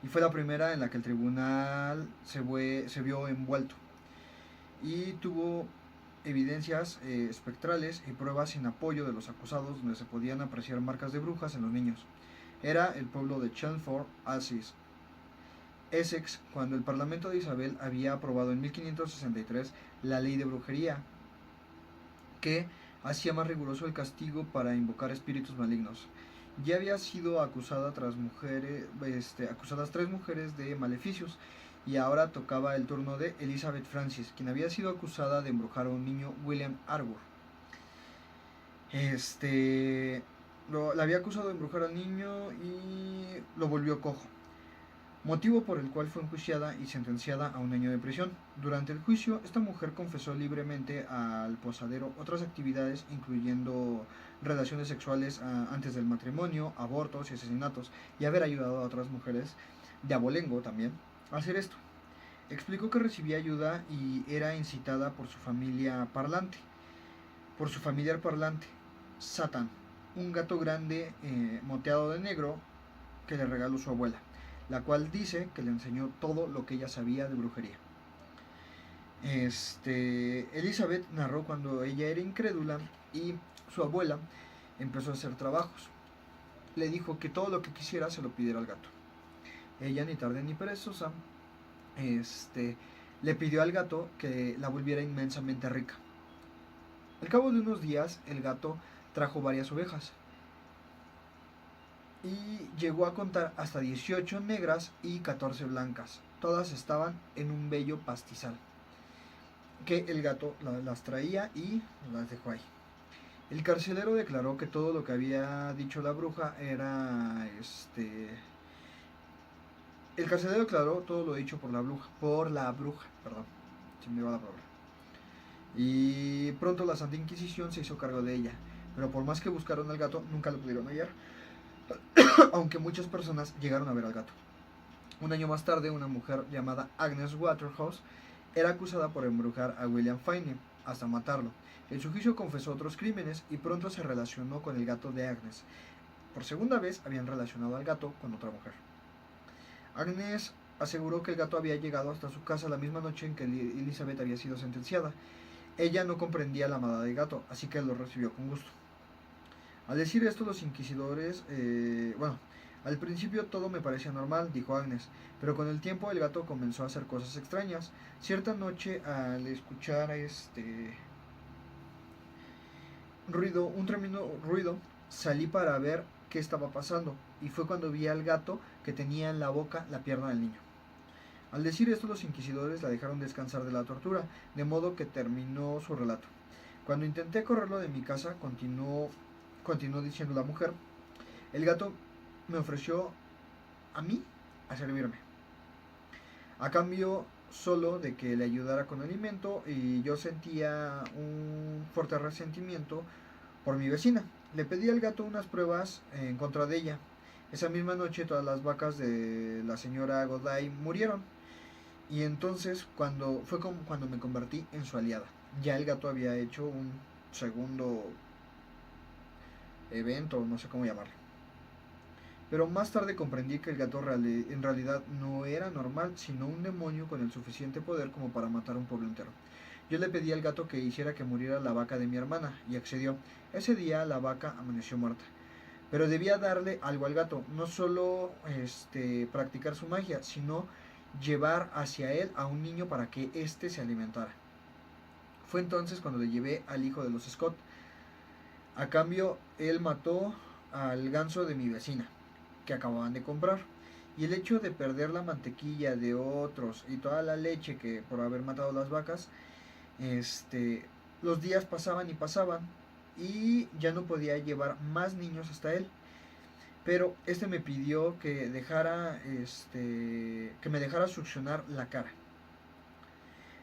Y fue la primera en la que el tribunal se vio envuelto. Y tuvo evidencias espectrales y pruebas sin apoyo de los acusados donde se podían apreciar marcas de brujas en los niños. Era el pueblo de Chelmsford, Essex, cuando el Parlamento de Isabel había aprobado en 1563 la ley de brujería, que hacía más riguroso el castigo para invocar espíritus malignos. Ya había sido acusadas 3 mujeres de maleficios, y ahora tocaba el turno de Elizabeth Francis, quien había sido acusada de embrujar a un niño, William Arbour. La había acusado de embrujar al niño y lo volvió cojo, motivo por el cual fue enjuiciada y sentenciada a 1 año de prisión. Durante el juicio, esta mujer confesó libremente al posadero otras actividades, incluyendo relaciones sexuales antes del matrimonio, abortos y asesinatos, y haber ayudado a otras mujeres de abolengo también a hacer esto. Explicó que recibía ayuda y era incitada por su familiar parlante, Satan, un gato grande moteado de negro que le regaló su abuela, la cual dice que le enseñó todo lo que ella sabía de brujería. Elizabeth narró cuando ella era incrédula y su abuela empezó a hacer trabajos. Le dijo que todo lo que quisiera se lo pidiera al gato. Ella, ni tarde ni perezosa, le pidió al gato que la volviera inmensamente rica. Al cabo de unos días, el gato trajo varias ovejas y llegó a contar hasta 18 negras y 14 blancas. Todas estaban en un bello pastizal, que el gato las traía y las dejó ahí. El carcelero declaró que todo lo que había dicho la bruja era El carcelero declaró todo lo dicho por la bruja, perdón, se me va la palabra. Y pronto la Santa Inquisición se hizo cargo de ella, pero por más que buscaron al gato, nunca lo pudieron hallar, aunque muchas personas llegaron a ver al gato. 1 año más tarde, una mujer llamada Agnes Waterhouse era acusada por embrujar a William Finney hasta matarlo. En su juicio confesó otros crímenes y pronto se relacionó con el gato de Agnes. Por segunda vez habían relacionado al gato con otra mujer. Agnes aseguró que el gato había llegado hasta su casa la misma noche en que Elizabeth había sido sentenciada. Ella no comprendía la amada del gato, así que lo recibió con gusto. Al decir esto, los inquisidores, al principio todo me parecía normal, dijo Agnes, pero con el tiempo el gato comenzó a hacer cosas extrañas. Cierta noche, al escuchar un tremendo ruido, salí para ver qué estaba pasando, y fue cuando vi al gato que tenía en la boca la pierna del niño. Al decir esto, los inquisidores la dejaron descansar de la tortura, de modo que terminó su relato. Cuando intenté correrlo de mi casa, continuó diciendo la mujer, el gato me ofreció a mí a servirme, a cambio solo de que le ayudara con alimento, y yo sentía un fuerte resentimiento por mi vecina. Le pedí al gato unas pruebas en contra de ella. Esa misma noche todas las vacas de la señora Goday murieron, y entonces fue cuando me convertí en su aliada. Ya el gato había hecho un segundo evento, no sé cómo llamarlo. Pero más tarde comprendí que el gato en realidad no era normal, sino un demonio con el suficiente poder como para matar a un pueblo entero. Yo le pedí al gato que hiciera que muriera la vaca de mi hermana, y accedió. Ese día la vaca amaneció muerta. Pero debía darle algo al gato, no solo practicar su magia, sino llevar hacia él a un niño para que éste se alimentara. Fue entonces cuando le llevé al hijo de los Scott. A cambio, él mató al ganso de mi vecina, que acababan de comprar. Y el hecho de perder la mantequilla de otros y toda la leche que por haber matado las vacas, los días pasaban y pasaban, y ya no podía llevar más niños hasta él. Pero me pidió que me dejara succionar la cara.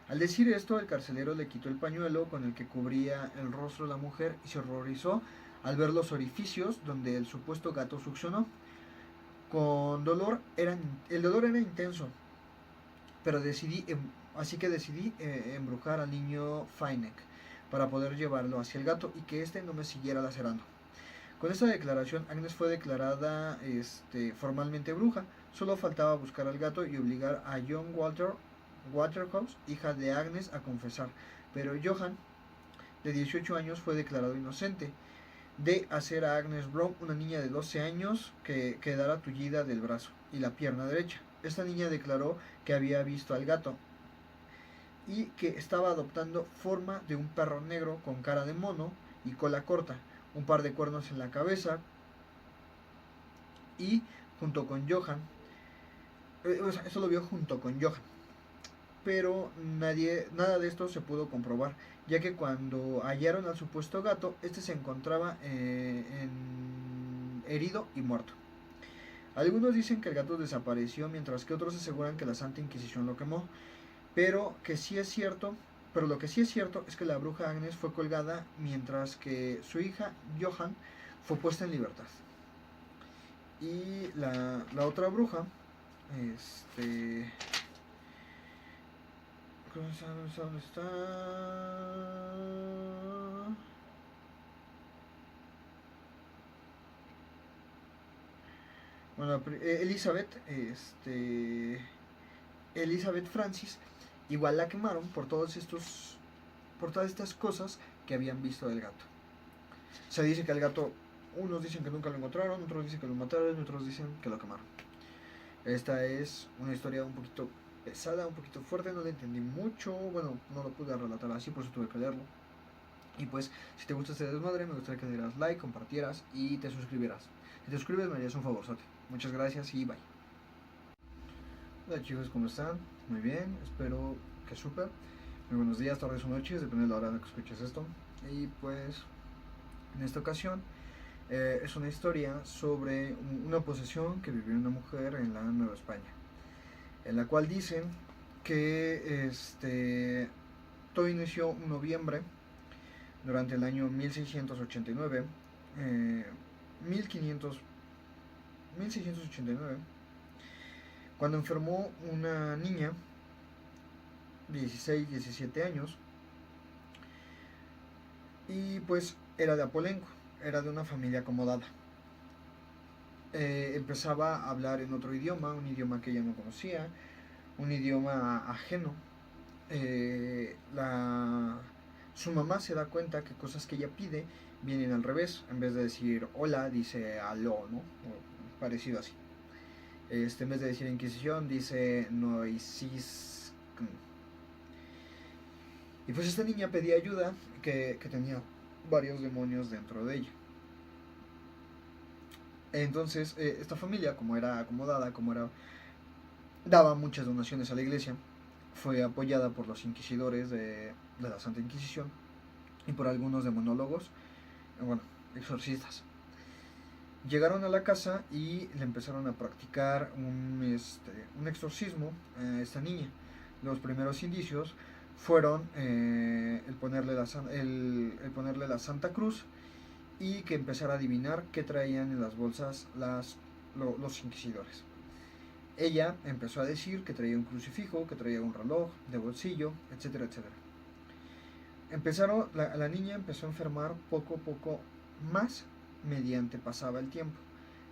Al decir esto, el carcelero le quitó el pañuelo con el que cubría el rostro de la mujer y se horrorizó al ver los orificios donde el supuesto gato succionó. El dolor era intenso, pero decidí embrujar al niño Feinek para poder llevarlo hacia el gato y que no me siguiera lacerando. Con esta declaración, Agnes fue declarada formalmente bruja. Solo faltaba buscar al gato y obligar a John Waterhouse, hija de Agnes, a confesar. Pero Johan, de 18 años, fue declarado inocente de hacer a Agnes Brown, una niña de 12 años, que quedara tullida del brazo y la pierna derecha. Esta niña declaró que había visto al gato y que estaba adoptando forma de un perro negro con cara de mono y cola corta, un par de cuernos en la cabeza, y junto con Johann, o sea, esto lo vio junto con Johann, pero nada de esto se pudo comprobar, ya que cuando hallaron al supuesto gato, este se encontraba herido y muerto. Algunos dicen que el gato desapareció, mientras que otros aseguran que la Santa Inquisición lo quemó, pero que sí es cierto, pero lo que sí es cierto es que la bruja Agnes fue colgada, mientras que su hija Johann fue puesta en libertad. Y la otra bruja, ¿dónde está? Bueno, Elizabeth, Elizabeth Francis, igual la quemaron por todas estas cosas que habían visto del gato. Se dice que el gato, unos dicen que nunca lo encontraron, otros dicen que lo mataron, otros dicen que lo quemaron. Esta es una historia un poquito pesada, un poquito fuerte, no la entendí mucho, bueno, no lo pude relatar así, por eso tuve que leerlo. Y pues, si te gusta este desmadre, me gustaría que le dieras like, compartieras y te suscribieras. Si te suscribes, me harías un favorzote. Muchas gracias y bye. Hola chicos, ¿cómo están? Muy bien, espero que súper. Muy buenos días, tardes o noches, depende de la hora en la que escuches esto. Y pues, en esta ocasión, es una historia sobre una posesión que vivió una mujer en la Nueva España, en la cual dicen que todo inició en noviembre durante el año 1689, 1689, cuando enfermó una niña, 16, 17 años, y pues era de Apolenco, era de una familia acomodada. Empezaba a hablar en otro idioma, un idioma que ella no conocía, un idioma ajeno. Su mamá se da cuenta que cosas que ella pide vienen al revés. En vez de decir hola, dice aló, ¿no? O parecido así. En vez de decir Inquisición, dice noisis. Y pues esta niña pedía ayuda, que tenía varios demonios dentro de ella. Entonces, esta familia, como era acomodada, daba muchas donaciones a la iglesia, fue apoyada por los inquisidores de la Santa Inquisición y por algunos demonólogos, bueno, exorcistas. Llegaron a la casa y le empezaron a practicar un exorcismo a esta niña. Los primeros indicios fueron el ponerle la Santa Cruz y que empezara a adivinar qué traían en las bolsas los inquisidores. Ella empezó a decir que traía un crucifijo, que traía un reloj de bolsillo, etcétera, etcétera. La niña empezó a enfermar poco a poco más mediante pasaba el tiempo.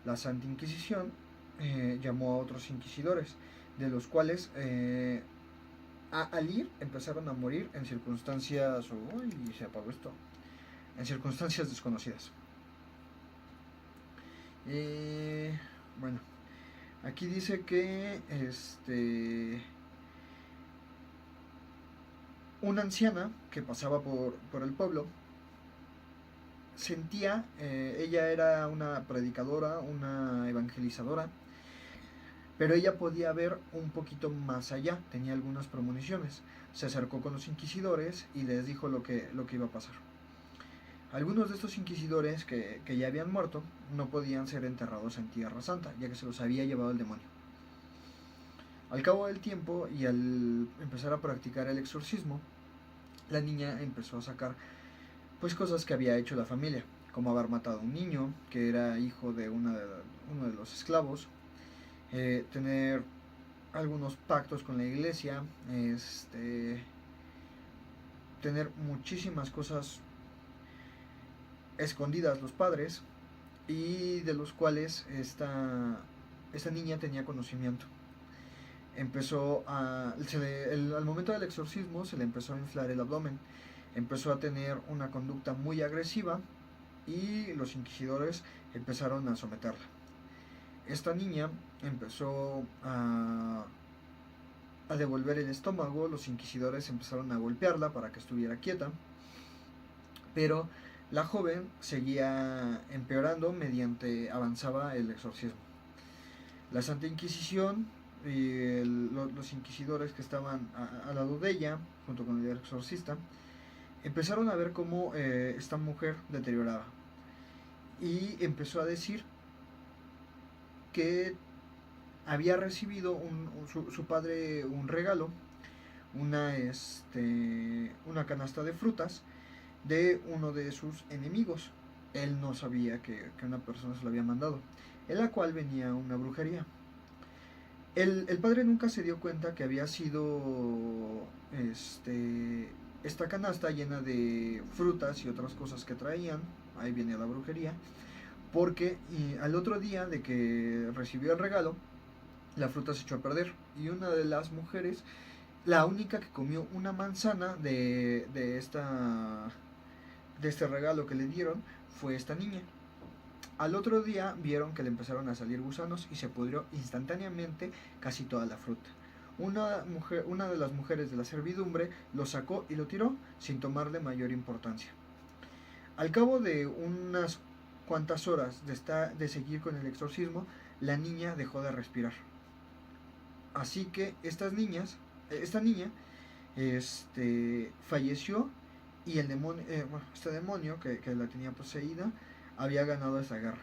La Santa Inquisición llamó a otros inquisidores, de los cuales al ir empezaron a morir en circunstancias... Uy, se apagó esto. En circunstancias desconocidas. Bueno, aquí dice que una anciana que pasaba por el pueblo sentía, ella era una predicadora, una evangelizadora, pero ella podía ver un poquito más allá, tenía algunas premoniciones. Se acercó con los inquisidores y les dijo lo que iba a pasar. Algunos de estos inquisidores que ya habían muerto no podían ser enterrados en Tierra Santa, ya que se los había llevado el demonio. Al cabo del tiempo y al empezar a practicar el exorcismo, la niña empezó a sacar pues cosas que había hecho la familia, como haber matado a un niño que era hijo de uno de los esclavos, tener algunos pactos con la iglesia, tener muchísimas cosas escondidas los padres, y de los cuales esta niña tenía conocimiento. Al momento del exorcismo se le empezó a inflar el abdomen, empezó a tener una conducta muy agresiva y los inquisidores empezaron a someterla. Esta niña empezó a devolver el estómago, los inquisidores empezaron a golpearla para que estuviera quieta, pero la joven seguía empeorando mediante avanzaba el exorcismo. La Santa Inquisición y los inquisidores que estaban al lado de ella, junto con el exorcista, empezaron a ver cómo esta mujer deterioraba. Y empezó a decir que había recibido su padre un regalo, una canasta de frutas de uno de sus enemigos. Él no sabía que una persona se lo había mandado, en la cual venía una brujería. El padre nunca se dio cuenta que había sido esta canasta llena de frutas y otras cosas que traían. Ahí viene la brujería. Porque al otro día de que recibió el regalo, la fruta se echó a perder. Y una de las mujeres, la única que comió una manzana de este regalo que le dieron, fue esta niña. Al otro día vieron que le empezaron a salir gusanos y se pudrió instantáneamente casi toda la fruta. Una de las mujeres de la servidumbre lo sacó y lo tiró sin tomarle mayor importancia. Al cabo de unas cuantas horas de seguir con el exorcismo, la niña dejó de respirar. Así que esta niña falleció, y el demonio, este demonio que la tenía poseída había ganado esa guerra.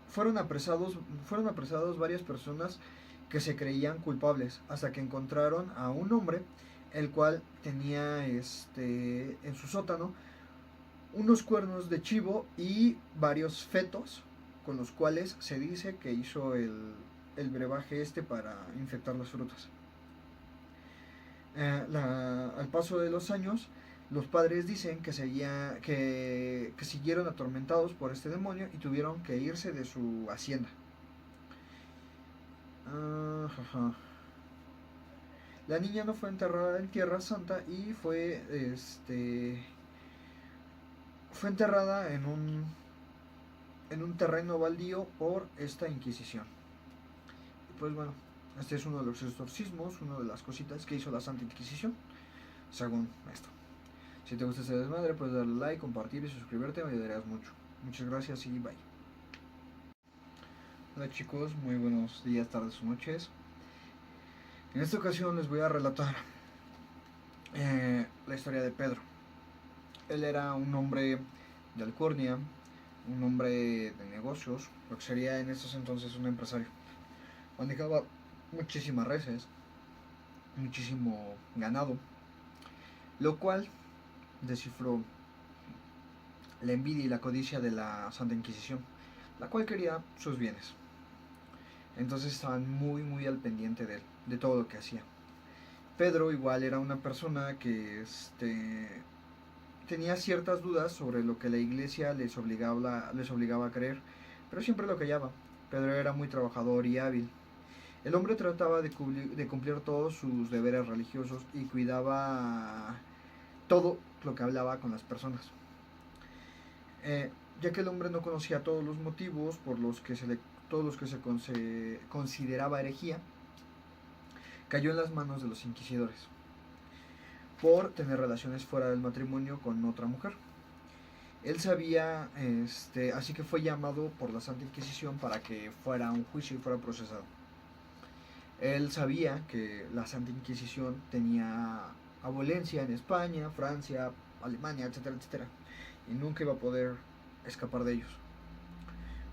Fueron apresados varias personas que se creían culpables, hasta que encontraron a un hombre el cual tenía en su sótano unos cuernos de chivo y varios fetos, con los cuales se dice que hizo el brebaje para infectar las frutas. Al paso de los años, los padres dicen que siguieron atormentados por este demonio y tuvieron que irse de su hacienda. La niña no fue enterrada en Tierra Santa y fue enterrada en un terreno baldío por esta Inquisición. Y pues bueno, este es uno de los exorcismos, una de las cositas que hizo la Santa Inquisición, según esto. Si te gusta este desmadre, puedes darle like, compartir y suscribirte, me ayudarías mucho. Muchas gracias y bye. Hola chicos, muy buenos días, tardes o noches. En esta ocasión les voy a relatar la historia de Pedro. Él era un hombre de alcurnia, un hombre de negocios, lo que sería en estos entonces un empresario. Manejaba muchísimas reses, muchísimo ganado, lo cual descifró la envidia y la codicia de la Santa Inquisición, la cual quería sus bienes. Entonces estaban muy muy al pendiente de él, de todo lo que hacía. Pedro igual era una persona que tenía ciertas dudas sobre lo que la iglesia les obligaba a creer, pero siempre lo callaba. Pedro era muy trabajador y hábil. El hombre trataba de cumplir todos sus deberes religiosos y cuidaba todo lo que hablaba con las personas. Ya que el hombre no conocía todos los motivos por todos los que se consideraba herejía, cayó en las manos de los inquisidores por tener relaciones fuera del matrimonio con otra mujer. Él sabía, así que fue llamado por la Santa Inquisición para que fuera a un juicio y fuera procesado. Él sabía que la Santa Inquisición tenía abolencia en España, Francia, Alemania, etcétera, etcétera, y nunca iba a poder escapar de ellos.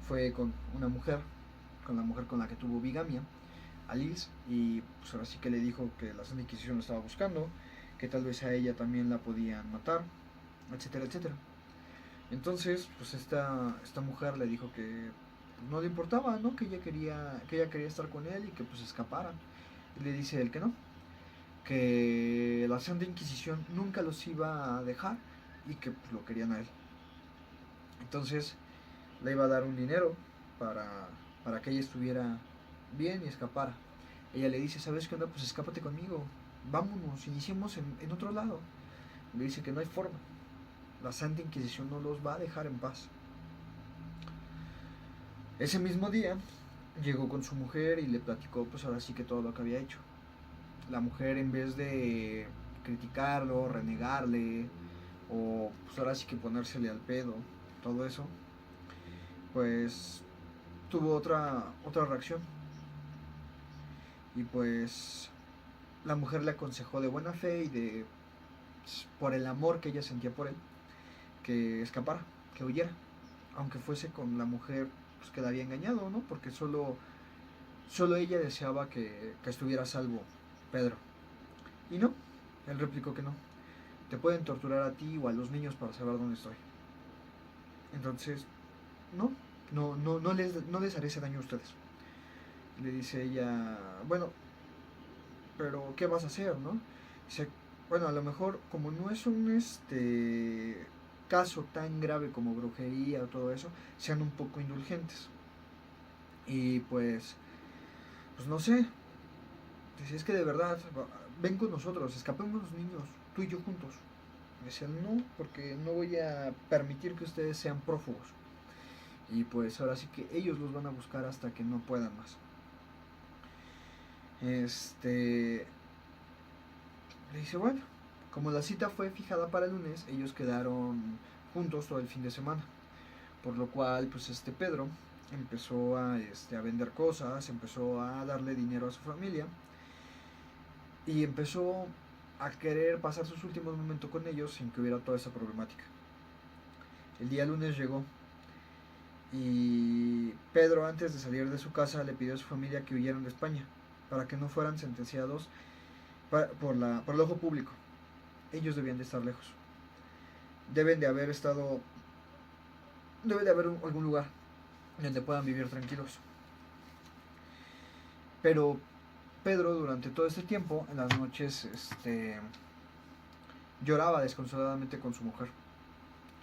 Fue con la mujer con la que tuvo bigamia, Alice, y pues ahora sí que le dijo que la Santa Inquisición lo estaba buscando, que tal vez a ella también la podían matar, etcétera, etcétera. Entonces, pues esta mujer le dijo que no le importaba, ¿no? Que ella quería estar con él y que pues escaparan. Y le dice él que no, que la Santa Inquisición nunca los iba a dejar y que pues lo querían a él. Entonces le iba a dar un dinero para que ella estuviera bien y escapara. Ella le dice, ¿sabes qué onda? Pues escápate conmigo, vámonos, iniciemos en otro lado. Le dice que no hay forma, la Santa Inquisición no los va a dejar en paz. Ese mismo día llegó con su mujer y le platicó pues ahora sí que todo lo que había hecho. La mujer, en vez de criticarlo, renegarle, o pues ahora sí que ponérsele al pedo, todo eso, pues tuvo otra reacción. Y pues la mujer le aconsejó de buena fe y por el amor que ella sentía por él, que escapara, que huyera, aunque fuese con la mujer pues, que la había engañado, ¿no? Porque solo ella deseaba que estuviera a salvo Pedro. Y no, él replicó que no. Te pueden torturar a ti o a los niños para saber dónde estoy. Entonces, no les haré ese daño a ustedes. Le dice ella, bueno, pero ¿qué vas a hacer, no? Dice, bueno, a lo mejor como no es un caso tan grave como brujería o todo eso, sean un poco indulgentes. Y pues no sé, dice, es que de verdad, ven con nosotros, escapemos los niños, tú y yo juntos. Dice, no, porque no voy a permitir que ustedes sean prófugos. Y pues ahora sí que ellos los van a buscar hasta que no puedan más. Le dice, bueno, como la cita fue fijada para el lunes, ellos quedaron juntos todo el fin de semana. Por lo cual, pues Pedro empezó a vender cosas, empezó a darle dinero a su familia y empezó a querer pasar sus últimos momentos con ellos sin que hubiera toda esa problemática. El día lunes llegó y Pedro, antes de salir de su casa, le pidió a su familia que huyeran de España para que no fueran sentenciados por el ojo público. Ellos debían de estar lejos. Debe de haber algún lugar donde puedan vivir tranquilos. Pero Pedro, durante todo este tiempo, en las noches, lloraba desconsoladamente con su mujer.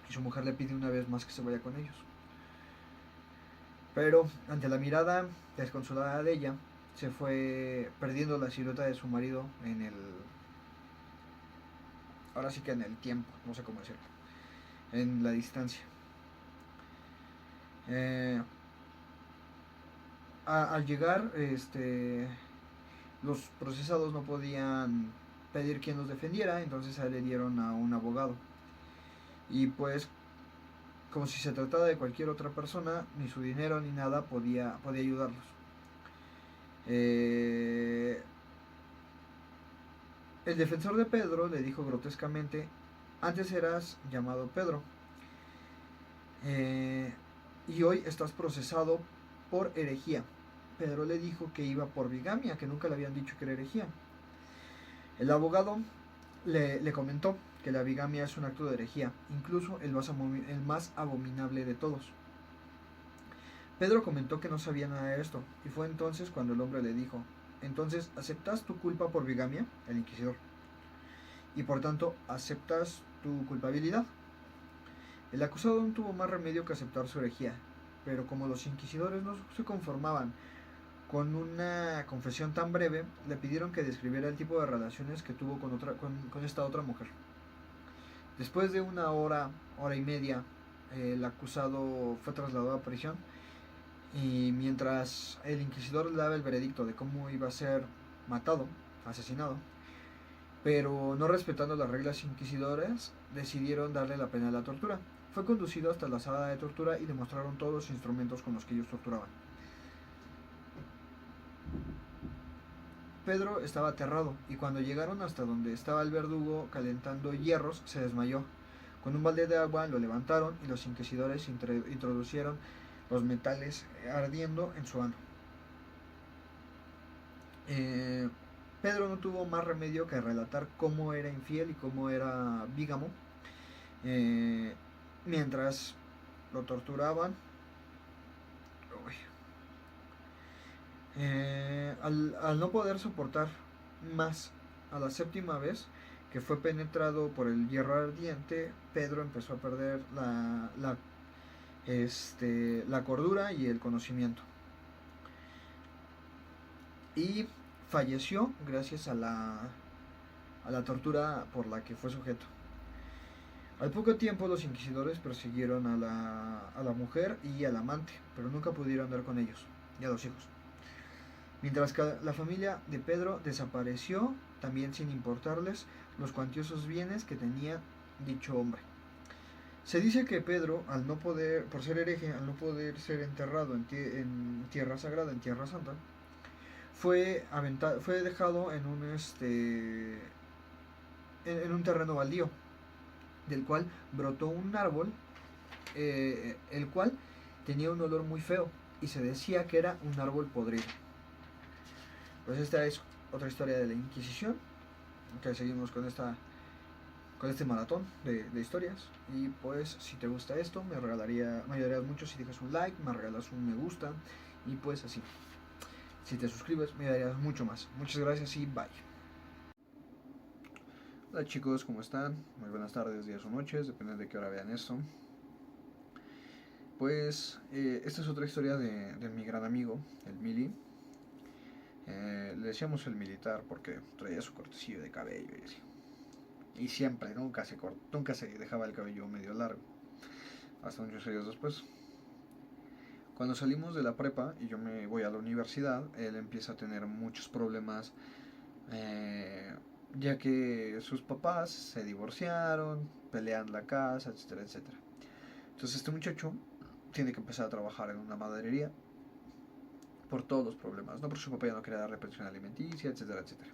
Y su mujer le pide una vez más que se vaya con ellos. Pero ante la mirada desconsolada de ella, se fue perdiendo la silueta de su marido ahora sí que en el tiempo, no sé cómo decirlo, en la distancia. Al llegar, los procesados no podían pedir quien los defendiera, entonces a él le dieron a un abogado. Y pues, como si se tratara de cualquier otra persona, ni su dinero ni nada podía ayudarlos. El defensor de Pedro le dijo grotescamente, antes eras llamado Pedro, y hoy estás procesado por herejía. Pedro le dijo que iba por bigamia, que nunca le habían dicho que era herejía. El abogado le comentó que la bigamia es un acto de herejía, incluso el más abominable de todos. Pedro comentó que no sabía nada de esto, y fue entonces cuando el hombre le dijo, entonces, ¿aceptas tu culpa por bigamia? El inquisidor. Y por tanto, ¿aceptas tu culpabilidad? El acusado no tuvo más remedio que aceptar su herejía, pero como los inquisidores no se conformaban con una confesión tan breve, le pidieron que describiera el tipo de relaciones que tuvo con esta otra mujer. Después de una hora y media, el acusado fue trasladado a prisión, y mientras el inquisidor le daba el veredicto de cómo iba a ser asesinado, pero no respetando las reglas inquisidoras, decidieron darle la pena de la tortura. Fue conducido hasta la sala de tortura y le mostraron todos los instrumentos con los que ellos torturaban. Pedro estaba aterrado, y cuando llegaron hasta donde estaba el verdugo calentando hierros, se desmayó. Con un balde de agua lo levantaron y los inquisidores introducieron los metales ardiendo en su ano. Pedro no tuvo más remedio que relatar cómo era infiel y cómo era bígamo, mientras lo torturaban. Al no poder soportar más, a la séptima vez que fue penetrado por el hierro ardiente, Pedro empezó a perder la cordura y el conocimiento, y falleció gracias a la tortura por la que fue sujeto. Al poco tiempo los inquisidores persiguieron a la mujer y al amante, pero nunca pudieron dar con ellos y a los hijos. Mientras que la familia de Pedro desapareció, también sin importarles los cuantiosos bienes que tenía dicho hombre. Se dice que Pedro, al no poder, por ser hereje, al no poder ser enterrado en tierra sagrada, en tierra santa, fue dejado en en un terreno baldío, del cual brotó un árbol, el cual tenía un olor muy feo y se decía que era un árbol podrido. Pues esta es otra historia de la Inquisición, que seguimos con este maratón de historias. Y pues si te gusta esto, me ayudarías mucho si dejas un like, me regalas un me gusta y pues así. Si te suscribes me ayudarías mucho más. Muchas gracias y bye. Hola chicos, ¿cómo están? Muy buenas tardes, días o noches, depende de qué hora vean esto. Pues esta es otra historia de mi gran amigo, el Mili. Le decíamos el militar porque traía su cortecillo de cabello y así. Y siempre, nunca se dejaba el cabello medio largo. Hasta muchos años después. Cuando salimos de la prepa y yo me voy a la universidad, él empieza a tener muchos problemas, ya que sus papás se divorciaron, pelean la casa, etcétera, etcétera. Entonces este muchacho tiene que empezar a trabajar en una maderería por todos los problemas, ¿no? Porque su papá ya no quería darle pensión alimenticia, etcétera, etcétera.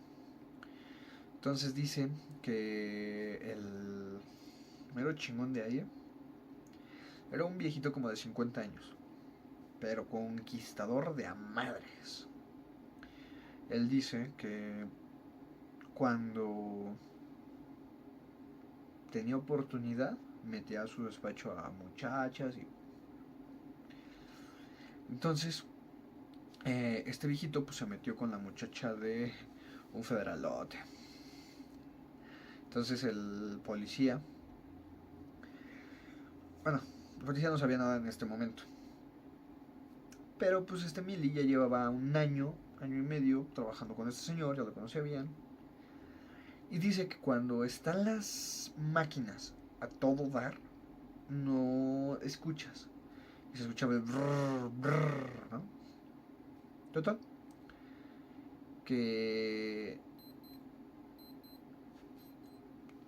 Entonces dice que el mero chingón de ahí era un viejito como de 50 años, pero conquistador de a madres. Él dice que cuando tenía oportunidad metía a su despacho a muchachas y entonces este viejito pues se metió con la muchacha de un federalote. Entonces el policía, bueno, el policía no sabía nada en este momento, pero pues este Mili ya llevaba un año y medio trabajando con este señor, ya lo conocía bien. Y dice que cuando están las máquinas a todo dar, no escuchas. Y se escuchaba el brrr, brrr, ¿no? Total. Que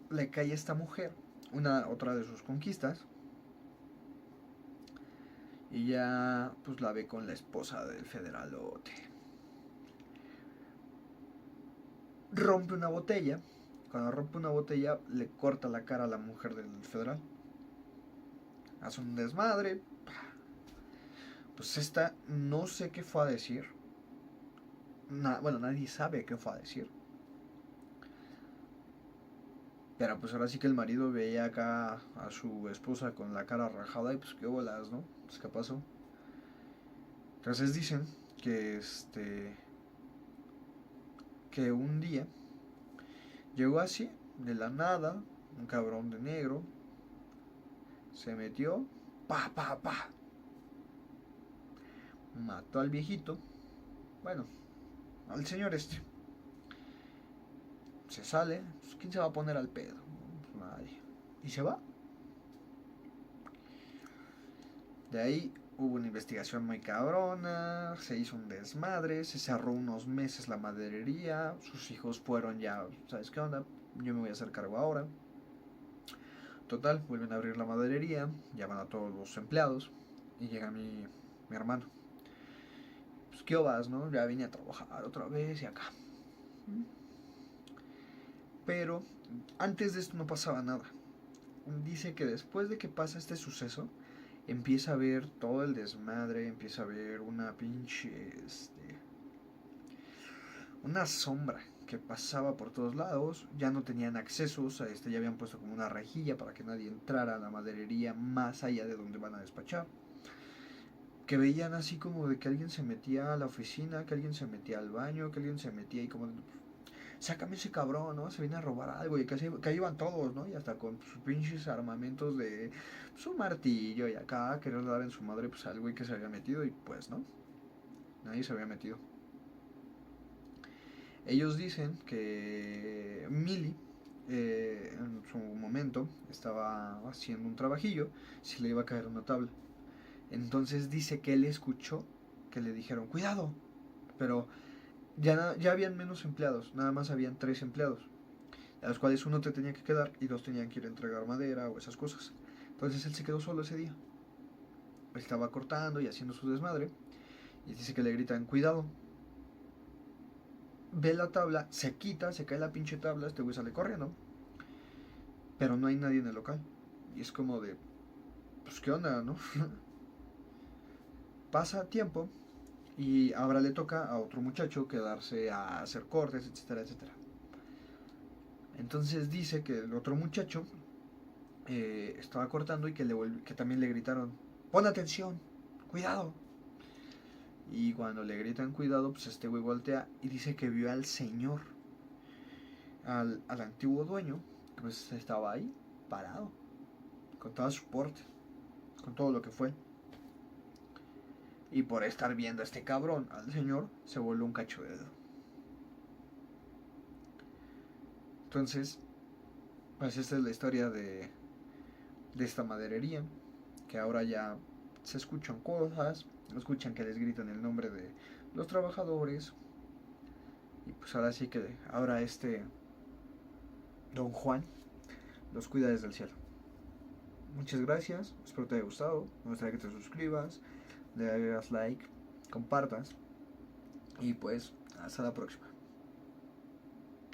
le cae a esta mujer, otra de sus conquistas, y ya pues la ve con la esposa del federalote. Rompe una botella. Cuando rompe una botella le corta la cara a la mujer del federal. Hace un desmadre. Pues esta no sé qué fue a decir. Bueno, nadie sabe qué fue a decir. Pero pues ahora sí que el marido veía acá a su esposa con la cara rajada y pues qué bolas, ¿no? Pues qué pasó. Entonces dicen que que un día llegó así, de la nada, un cabrón de negro, se metió, pa, pa, pa, mató al viejito, bueno, al señor se sale, pues, ¿quién se va a poner al pedo? Pues nadie. Y se va. De ahí hubo una investigación muy cabrona, se hizo un desmadre, se cerró unos meses la maderería, sus hijos fueron ya, ¿sabes qué onda? Yo me voy a hacer cargo ahora. Total, vuelven a abrir la maderería, llaman a todos los empleados y llega mi hermano. Pues qué vas, ¿no? Ya vine a trabajar otra vez y acá. Pero antes de esto no pasaba nada. Dice que después de que pasa este suceso, empieza a ver todo el desmadre, empieza a ver una pinche, una sombra que pasaba por todos lados, ya no tenían accesos, ya habían puesto como una rejilla para que nadie entrara a la maderería más allá de donde van a despachar. Que veían así como de que alguien se metía a la oficina, que alguien se metía al baño, que alguien se metía y como sácame ese cabrón, ¿no? Se viene a robar algo y que ahí iban todos, ¿no? Y hasta con sus pinches armamentos de su martillo y acá querer dar en su madre pues al güey que se había metido y pues, ¿no? Nadie se había metido. Ellos dicen que Millie en su momento estaba haciendo un trabajillo, si le iba a caer una tabla. Entonces dice que él escuchó que le dijeron, cuidado, pero ya habían menos empleados, nada más habían 3 empleados, a los cuales uno te tenía que quedar y 2 tenían que ir a entregar madera o esas cosas. Entonces él se quedó solo ese día. Él estaba cortando y haciendo su desmadre. Y dice que le gritan, cuidado. Ve la tabla, se quita, se cae la pinche tabla, este güey sale corriendo. Pero no hay nadie en el local. Y es como de, pues qué onda, ¿no? Pasa tiempo y ahora le toca a otro muchacho quedarse a hacer cortes, etcétera, etcétera. Entonces dice que el otro muchacho estaba cortando y que también le gritaron, pon atención, cuidado. Y cuando le gritan cuidado, pues este güey voltea y dice que vio al señor, al antiguo dueño, que pues estaba ahí, parado, con todo su porte, con todo lo que fue. Y por estar viendo a este cabrón, al señor, se volvió un cacho de dedo. Entonces, pues esta es la historia de esta maderería, que ahora ya se escuchan cosas, escuchan que les gritan el nombre de los trabajadores. Y pues ahora sí que ahora este Don Juan los cuida desde el cielo. Muchas gracias, espero te haya gustado. Me gustaría que te suscribas, le hagas like, compartas. Y pues hasta la próxima.